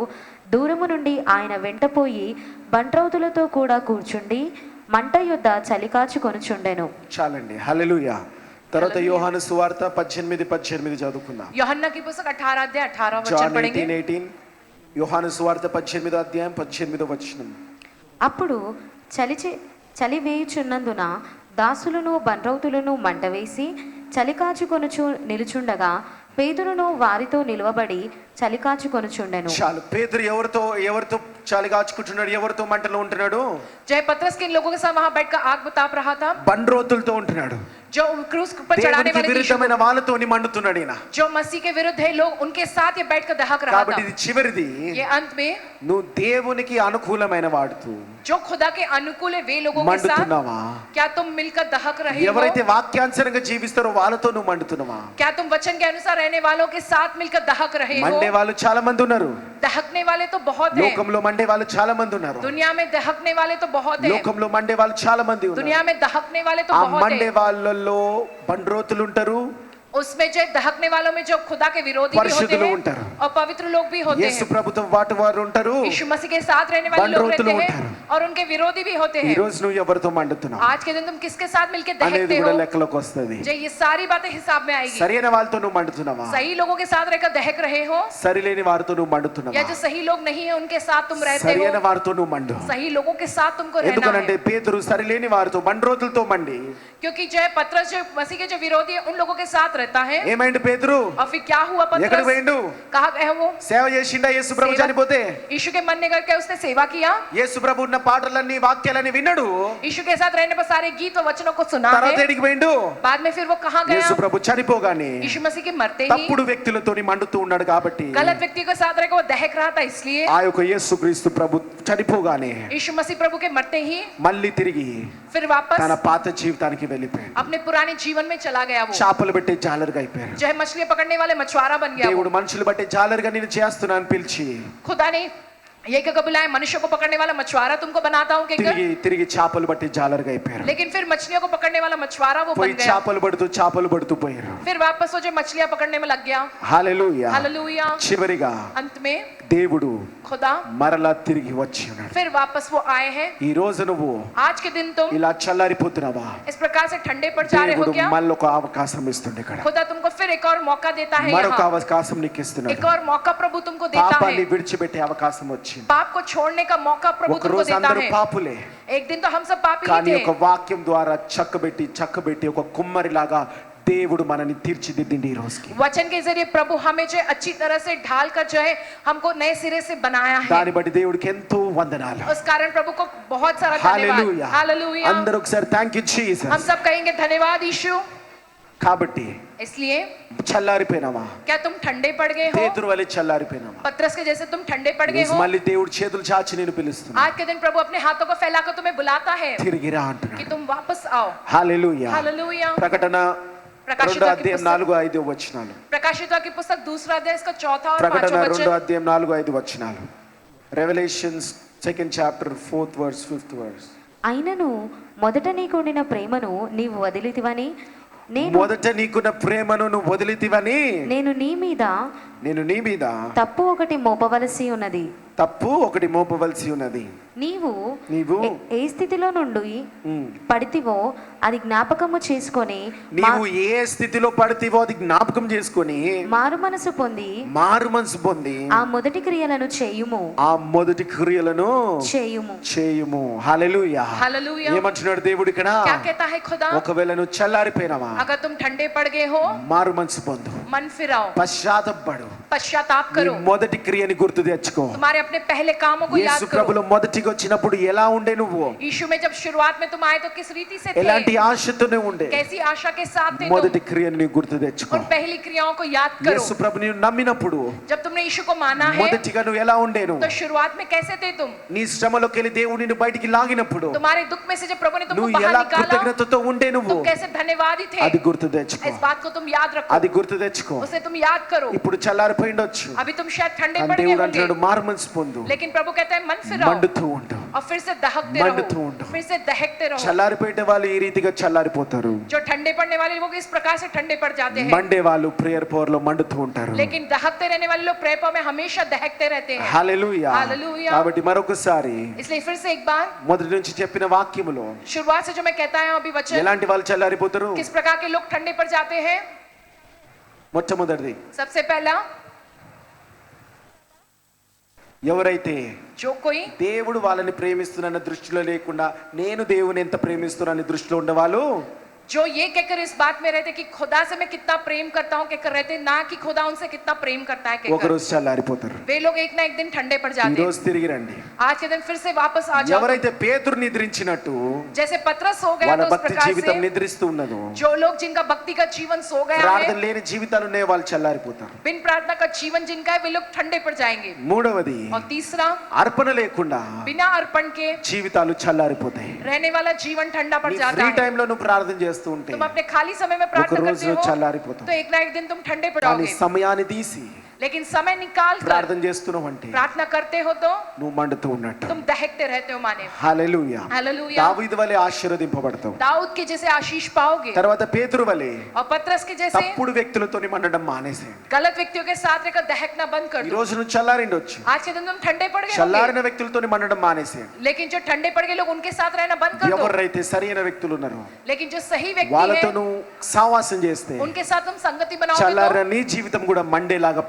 దూరము నుండి ఆయన వెంటపోయి బంట్రౌతులతో కూడా కూర్చుండి మంట యొద్ద చలికాచుకొనుచుండెను. చాలండి. హల్లెలూయా. తర్వాత యోహాను సువార్త 18 చదువుకుందాం. యోహన్నా की पुस्तक 18 अध्याय 18वां वचन జాన్ पढ़ेंगे। 18 యోహాను సువార్త 18వ అధ్యాయం 18వ వచనం. అప్పుడు చలి వేయుచున్నందున దాసులను బండ్రౌతులను మంట వేసి చలికాచుకొనుచు నిలుచుండగా పేతురును వారితో నిలవబడి చలికాచుకొనుచుండెను. చాలు. పేతురు ఎవరితో చలి కాచుకుంటున్నాడు, ఎవరితో మంటలో ఉంటున్నాడు? जय पतरस किन लोगों के साथ वहां बैठकर आग ताप रहा था? బండ్రోతులతో ఉంటున్నాడు. जो क्रूस पर चढ़ाने దేవునికి वाले విరుద్ధమైన వాళ్ళతోని మండుతున్నాడు ఈయన. जो मसीह के विरुद्ध है लोग, उनके साथ ये बैठकर दहक रहा కాబట్టి था। ఇది చివరిది. ये अंत में నువ్వు దేవునికి అనుకూలమైన వాడుతూ जो खुदा के अनुकूल है वे लोगों के साथ మండుతున్నావా? क्या तुम मिलकर दहक रहे हो? ఎవరైతే వాక్యానుసారంగా జీవిస్తారో వాళ్ళతో నువ్వు మండుతున్నావా? क्या तुम वचन के अनुसार रहने वालों के साथ मिलकर दहक रहे हो? మండే వాళ్ళు చాలా మంది ఉన్నారు. दहकने वाले तो बहुत हैं। లోకంలో మండే వాళ్ళు చాలా మంది ఉన్నారు. दुनिया में दहकने वाले तो बहुत हैं। లోకంలో మండే వాళ్ళు చాలా మంది ఉన్నారు. दुनिया में दहकने वाले तो ఆ बहुत మండే हैं। వాళ్ళల్లో బండ్రోతులు ఉంటారు, उसमें जो दहकने वालों में जो खुदा के विरोधी भी होते పరిశుద్ధులు हैं ఉంటారు, और पवित्र लोग भी होते యేసు हैं। ప్రభుతో వాటి వారు ఉంటారు. यीशु मसीह के साथ रहने वाले लोग బండ్రోతులు रहते ఉంటారు. हैं और उनके विरोधी भी होते ఈ हैं। రోజు నువ్వు ఎవరితో మండుతున్నావు आज के दिन तुम किसके साथ मिलकर అనేది दहकते కూడా हो? లెక్కలోకి వస్తుంది. जो ये सारी बातें हिसाब में आएगी। సరైన వాళ్ళతో నువ్వు మండుతున్నావా? सही लोगों के साथ रहकर दहक रहे हो, సరిలేని వారితో నువ్వు या మండుతున్నావా? जो सही लोग नहीं है उनके साथ तुम रहते సరైన हो? వారితో నువ్వు మండు. सही लोगों के साथ तुमको रहना ఎందుకనంటే है। పేతురు సరిలేని వారితో బండ్రోతులతో మండి क्योंकि जो है पतरस जो मसीह के जो विरोधी है उन लोगों के साथ रहता है। ఏమైంది పేతురు? और फिर क्या हुआ? ఎక్కడికి पतरस పోయిండు? कहाँ गए वो? సేవ చేసిండా? యేసు ప్రభు సేవ- చనిపోతే यीशु के मरने करके उसने सेवा किया। యేసు ప్రభు ఉన్న పాటలన్నీ వాక్యాలన్నీ విన్నాడు. यीशु के साथ रहने पर सारे गीत व वचनों को सुना తర్వాత है। ఎడికి పోయిండు? बाद में फिर वो कहाँ गया? యేసు ప్రభు చనిపోగానే यीशु मसीह के मरते ही తప్పుడు వ్యక్తులతోని మండుతూ ఉన్నాడు కాబట్టి गलत व्यक्ति के साथ रहकर वो दहक रहा था, इसलिए ఆ యొక్క యేసుక్రీస్తు ప్రభు చనిపోగానే यीशु मसीह प्रभु के मरते ही మళ్ళీ తిరిగి फिर वापस తన పాత జీవితానికి వెళ్ళిపోయాడు. अपने पुराने जीवन में चला गया। वो చేపలు పెట్టే జాలరుగా అయిపోయారు. जो है मछलियां पकड़ने वाले मछुआरा बन गया। वो దేవుడు మనుషులు బట్టే జాలరుగా నేను చేస్తున్నాను పిలిచి खुदा ने ये क्या बुलाया? मनुष्य को पकड़ने वाला मछुआरा तुमको बनाता हूँ कहकर। తిరిగి చేపలు బట్టి జాలరుగా అయిపోయారు. लेकिन फिर मछलियों को पकड़ने वाला मछुआरा वो పోయి बन गया। చేపలు పడుతూ పోయారు. फिर वापस वो जो मछलियां पकड़ने में लग गया। హల్లెలూయా. हालेलुया। చివరిగా अंत में దేవుడు खुदा మరలా తిరిగి వచ్చి ఉన్నాడు. फिर वापस वो आए हैं। ఈ రోజు నువ్వు आज के दिन तुम ఇలా చల్లారిపోతున్నావా? इस प्रकार से ठंडे पड़ जा रहे हो దేవుడు क्या? మళ్ళీ ఒక అవకాశం ఇస్తుండే ఇక్కడ. खुदा तुमको फिर एक और मौका देता है। మరొక यहाँ అవకాశం నీకు ఇస్తున్నాడు. एक और मौका प्रभु तुमको देता పాపాన్ని है। విడిచిపెట్టే అవకాశం వచ్చింది. पाप को छोड़ने का मौका प्रभु ఒక तुमको రోజు देता అందరూ है। పాపులే, एक दिन तो हम सब पापी ही కానీ थे, ఒక వాక్యం ద్వారా చక్కబెట్టి ఒక కుమ్మరిలాగా దేవుడు మనని తీర్చిదిద్దిండి ఈ రోజుకి. वचन के जरिए प्रभु हमें जो है अच्छी तरह से ढाल कर जो है हमको नए सिरे से बनाया है. దాన్ని బట్టి దేవుడికి ఎంతో వందనాలు. उस कारण प्रभु को बहुत सारा धन्यवाद. హల్లెలూయా. हालेलुया. అందరూ ఒకసారి థాంక్యూ జీసస్. हम सब कहेंगे धन्यवाद यीशु. కాబట్టి इसलिए చల్లారిపోయినామా? क्या तुम ठंडे पड़ गए हो? పేతురు వలె చల్లారిపోయినామా? पतरस के जैसे तुम ठंडे पड़ गए हो? మళ్ళీ దేవుడు చేతులు చాచి నేను పిలుస్తున్నా. आज के दिन प्रभु अपने हाथों को फैलाकर तुम्हें बुलाता है తిరిగిరా कि అంటున్నాడు. तुम वापस आओ. హల్లెలూయా. हालेलुया. ప్రకటన प्रकाशित 2వ वाक्य అధ్యాయం पुस्तक 4-5 వచనాలు. प्रकाशित वाक्य पुस्तक 2रा अध्याय इसका 4था और ప్రకటన 5वां 2వ वचन. అధ్యాయం 4-5 వచనాలు. Revolutions 2nd chapter 4th verse 5th verse. అయినను మొదట నీకుండిన ప్రేమను నీవు వదిలితివని నేను మొదట నీకున్న ప్రేమను నువ్వు వదిలితివని నేను నీ మీద తప్పు ఒకటి మోపవలసి ఉన్నది. తప్పు ఒకటి మోపవలసి ఉన్నది. నీవు నీవు ఏ స్థితిలో నుండి పడితివో అది జ్ఞాపకము చేసుకొని నీవు ఏ స్థితిలో పడితివో అది జ్ఞాపకం చేసుకొని మారు మనసు పొంది ఆ మొదటి క్రియలను చేయుము. హల్లెలూయా. हालेलुया. ఏమంటున్నాడు దేవుడు ఇక్కడ? क्या कहता है खुदा? ఒకవేళ నువ్వు చల్లారిపోయినావా, अगर तुम ठंडे पड़ गए हो మారు మనసు పొందు, मन फिराओ, పశ్చాత్తాపపడు, पश्चाताप నీ करो, మొదటి క్రియని గుర్తు తెచ్చుకో. तुम्हारे अपने पहले कामों को याद యేసు करो. ప్రభులో మొదటిగా వచ్చినప్పుడు ఎలా ఉండే నువ్వు? यीशु में जब शुरुआत में तुम आए तो किस रीति से थे? ఎలాంటి ఆశతోనే ఉండే? कैसी आशा के साथ थे మొదటి तुम? క్రియని నీ గుర్తు తెచ్చుకో. उन पहली क्रियाओं को याद करो. యేసు ప్రభుని నమ్మినప్పుడు जब तुमने यीशु को माना है మొదటిగా నువ్వు ఎలా ఉండేను? तो शुरुआत में कैसे थे तुम? నీ శ్రమలోకి వెళ్ళి దేవుడు నిన్ను బయటికి లాగినప్పుడు तुम्हारे दुख में से जब प्रभु ने तुमको నువ్వు बाहर ఎలా निकाला కృతజ్ఞతతో ఉండే నువ్వు? तुम कैसे धन्यवादी थे? అది గుర్తు తెచ్చుకో. इस बात को तुम याद रखो, అది గుర్తు తెచ్చుకో. उसे तुम याद करो. ఇప్పుడు చల్లారిపోయిండొచ్చు, अभी तुम शायद ठंडे కానీ पड़ गए దేవుడు होंगे, అంటున్నాడు మారు మనసు పొందు, लेकिन प्रभु कहता है मन फिराओ మండుతూ ఉండు. और फिर से दहकते मंडते रहो, उंडो। फिर से दहकते रहो. చల్లారిపోయే వాళ్ళు ఈ రీతిగా చల్లారిపోతారు. जो ठंडे पड़ने वाले लोग इस प्रकार से ठंडे पड़ जाते हैं, మండే వాళ్ళు ప్రేయర్ పవర్ లో మండుతూ ఉంటారు. लेकिन दहकते रहने वाले लोग प्रेयर में हमेशा दहकते रहते हैं. హల్లెలూయా. हालेलुया. కాబట్టి మరొకసారి इसलिए फिर से एक बार మొదటి నుంచి చెప్పిన వాక్యములో शुरुआत से जो मैं कहता हूं अभी वचन, ఎలాంటి వాళ్ళు చల్లారిపోతారు? किस प्रकार के लोग ठंडे पड़ जाते हैं? మొట్టమొదటిది, सबसे पहला ఎవరైతే जो कोई దేవుడు వాళ్ళని ప్రేమిస్తున్న దృష్టిలో లేకుండా నేను దేవుని ఎంత ప్రేమిస్తున్నానని దృష్టిలో ఉండేవాళ్ళు, जो ये कहकर इस बात में रहते कि खुदा से मैं कितना प्रेम करता हूं कहकर रहते, ना कि खुदा उनसे कितना प्रेम करता है ఒక कहकर, రోజు చల్లారిపోతారు. वे लोग एक ना एक दिन ठंडे पड़ ఈ जाते हैं. రోజు తిరిగి రండి. आज के दिन फिर से वापस आ जाओ. ఎవరైతే పేతురు నిద్రించినట్టు जैसे पतरस हो गया వాళ్ళ तो उस భక్తి प्रकार జీవితం से నిద్రిస్తూ ఉన్నదో, जो लोग जिनका भक्ति का जीवन सो गया ప్రార్థన है, లేని జీవితాలు ఉన్నాయి, వాళ్ళు చల్లారిపోతారు. बिन प्रार्थना का जीवन जिनका है, वे लोग ठंडे पड़ जाएंगे. మూడవది, और तीसरा, అర్పణ లేకుండా बिना अर्पण के జీవితాలు చల్లారిపోతాయి. रहने वाला जीवन ठंडा पड़ నీ जाता ఫ్రీ है. టైం లో నువ్వు ప్రార్థన చేస్తూ ఉంటే तुम अपने खाली समय में ఒక प्रार्थना రోజు करते हो చల్లారిపోతావు. तो एक ना एक दिन तुम ठंडे కానీ पड़ोगे, సమయాన్ని తీసి लेकिन समय निकाल कर ప్రార్థన చేస్తున్నావు అంటే प्रार्थना करते हो तो నువ్వు మండుతూ ఉన్నట్టు. तुम दहकते रहते हो माने. హల్లెలూయా. हालेलुया. దావీదు వలె ఆశీర్వదింపబడతావు. दाऊद के जैसे आशीष पाओगे. తర్వాత పేతురు వలె और पतरस के जैसे తప్పుడు వ్యక్తులతో మండడం మానేసేయండి. गलत వ్యక్తిयों के साथ रहकर दहकना बंद कर ఈ दो. రోజు నువ్వు చల్లారిండొచ్చు, आज के दिन तुम ठंडे पड़ गए होंगे, చల్లారిన వ్యక్తులతో మండడం మానేసేయండి. लेकिन जो ठंडे पड़ गए लोग उनके साथ रहना बंद कर दो. ఎవరైతే సరైన వ్యక్తులు ఉన్నారో लेकिन जो सही व्यक्ति వాళ్ళతో है నువ్వు సావాసం చేస్తే उनके साथ तुम संगति बनाओगे చల్లారిన तो నీ జీవితం కూడా మండేలాగా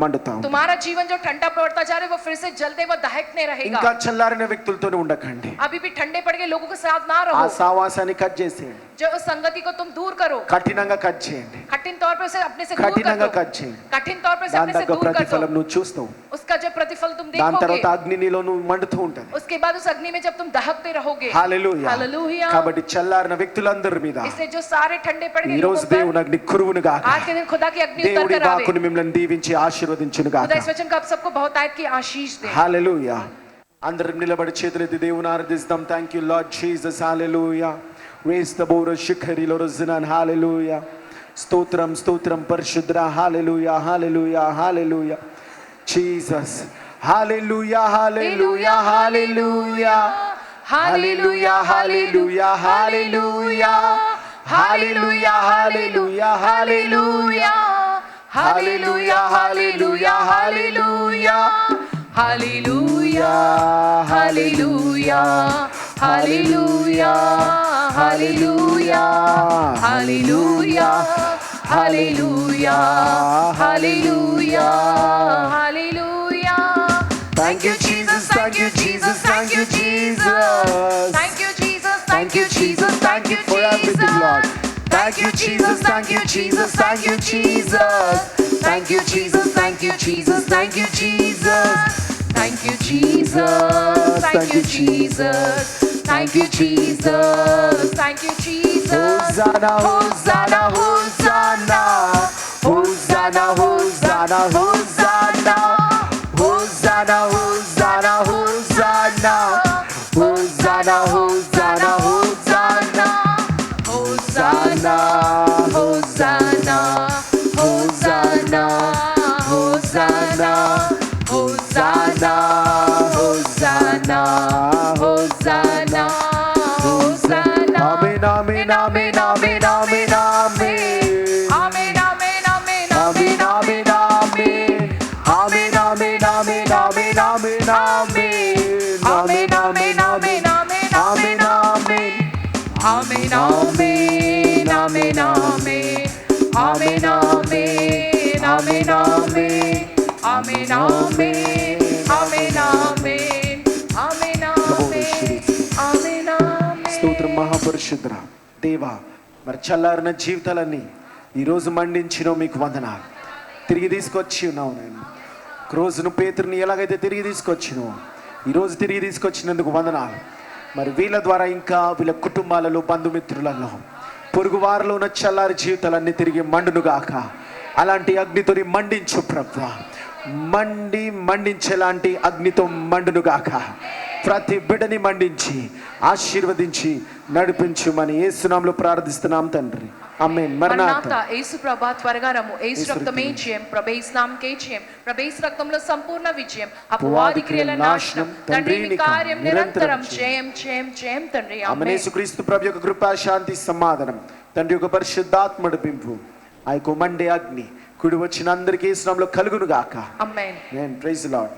మండుతావు. तुम्हारा जीवन जो ठंडा पड़ता जा रहा है वो फिर से जलते व दहकने ఇంకా रहेगा. చల్లారిన వ్యక్తులతోనే ఉండకండి. अभी भी ठंडे पड़ गए लोगों के साथ ना ఆ रहो. సావాసాన్ని కట్ చేసేయండి, जो उस संगति को तुम दूर करो, కఠినంగా కట్ చేయండి, कठिन तौर पे उसे अपने से दूर कर కఠినంగా दो. కట్ చేయండి. कठिन तौर पे उसे దాని अपने से తగ్గ दूर कर ప్రతిఫలం दो. నువ్వు చూస్తావు. उसका जो प्रतिफल तुम దాని देखोगे, తర్వాత అగ్ని నీలో నువ్వు మండుతూ ఉంటది. उसके बाद उस अग्नि में जब तुम दहकते रहोगे. హల్లెలూయా. हालेलुया. కాబట్టి చల్లారిన వ్యక్తులందరి మీద इसलिए जो सारे ठंडे पड़ गए ఈ రోజు लोगों पर దేవుని అగ్ని కురువును గాక. आज के दिन खुदा की अग्नि उतर దేవుడి कर आवे. వాక్కును మిమ్మల్ని దీవించి ఆశీర్వదించును గాక. खुदा इस वचन का आप सबको बहुतायत की आशीष दे. హల్లెలూయా. అందరం నిలబడి చేతులెత్తి దేవుని ఆరాధిస్తాం. Thank you Lord Jesus. Hallelujah. రేస్ ద బోర శిఖరిలో రోజునాన్. హల్లెలూయా. స్తోత్రం స్తోత్రం పరిశుద్ధ. Hallelujah hallelujah hallelujah Jesus. Hallelujah hallelujah hallelujah hallelujah hallelujah hallelujah hallelujah hallelujah hallelujah hallelujah hallelujah hallelujah hallelujah hallelujah hallelujah hallelujah hallelujah hallelujah hallelujah hallelujah. Thank you Jesus, thank you Jesus, thank you Jesus. Thank you Jesus, Thank you Jesus, thank you for everything Lord. Thank you, Jesus. Thank you, Jesus. Thank you, Jesus. Thank you, Jesus. Thank you, Jesus. Thank you, Jesus. Thank you, Jesus. Thank you, Jesus. Thank you, Jesus. Thank you, Jesus. Hosanna, Hosanna, Hosanna. Hosanna, Hosanna, Hosanna. Hosanna, Hosanna, Hosanna. Hosanna, Hosanna, Hosanna. Hosanna, Hosanna, Hosanna, Hosanna, Hosanna, Hosanna, Hosanna, Hosanna. Amen, amen, amen, amen, amen, amen. Amen, amen, amen, Amen, amen, amen, amen. Amen, amen, amen, amen, amen, amen. Amen, amen, amen, amen, Amen, amen. Amen, amen, amen, amen. Amen, amen, amen, amen. Amen, amen, amen, amen. Amen, amen, amen, amen. స్తోత్రం మహాపరిశుద్ర దేవా, మరి చల్లారిన జీవితాలన్నీ ఈరోజు మండించిన మీకు వందనాలు. తిరిగి తీసుకొచ్చి ఉన్నావు నేను రోజును పేతురుని ఎలాగైతే తిరిగి తీసుకొచ్చినావు, ఈరోజు తిరిగి తీసుకొచ్చినందుకు వందనాలు. మరి వీళ్ళ ద్వారా ఇంకా వీళ్ళ కుటుంబాలలో బంధుమిత్రులలో పొరుగు వారిలో ఉన్న చల్లారి జీవితాలన్నీ తిరిగి మండునుగాక. అలాంటి అగ్నితోని మండించు ప్రభువా, మండించేలాంటి అగ్నితో మండునుగాక. ప్రతి బిడ్డని మండించి ఆశీర్వదించి నడిపించుమని యేసునామములో ప్రార్థిస్తున్నాం తండ్రి. ఆమేన్. మరణాత. యేసు ప్రభా త్వరగా రమ్ము. యేసు రక్తమే జయం, ప్రభు నామకే జయం, ప్రభు రక్తంలో సంపూర్ణ విజయం, అపవాది క్రియల నాశనం. తండ్రి నీ కార్యం నిరంతరం జయం జయం జయం తండ్రి. ఆమేన్. యేసుక్రీస్తు ప్రభు యొక్క కృప, శాంతి, సమాధానం, తండ్రి యొక్క పరిశుద్ధాత్మ నడిపింపు, ఆ యొక్క మండే అగ్ని కుడి వచ్చిన అందరికీ యేసు నామములో కలుగును గాక. ఆమేన్. Praise the lord.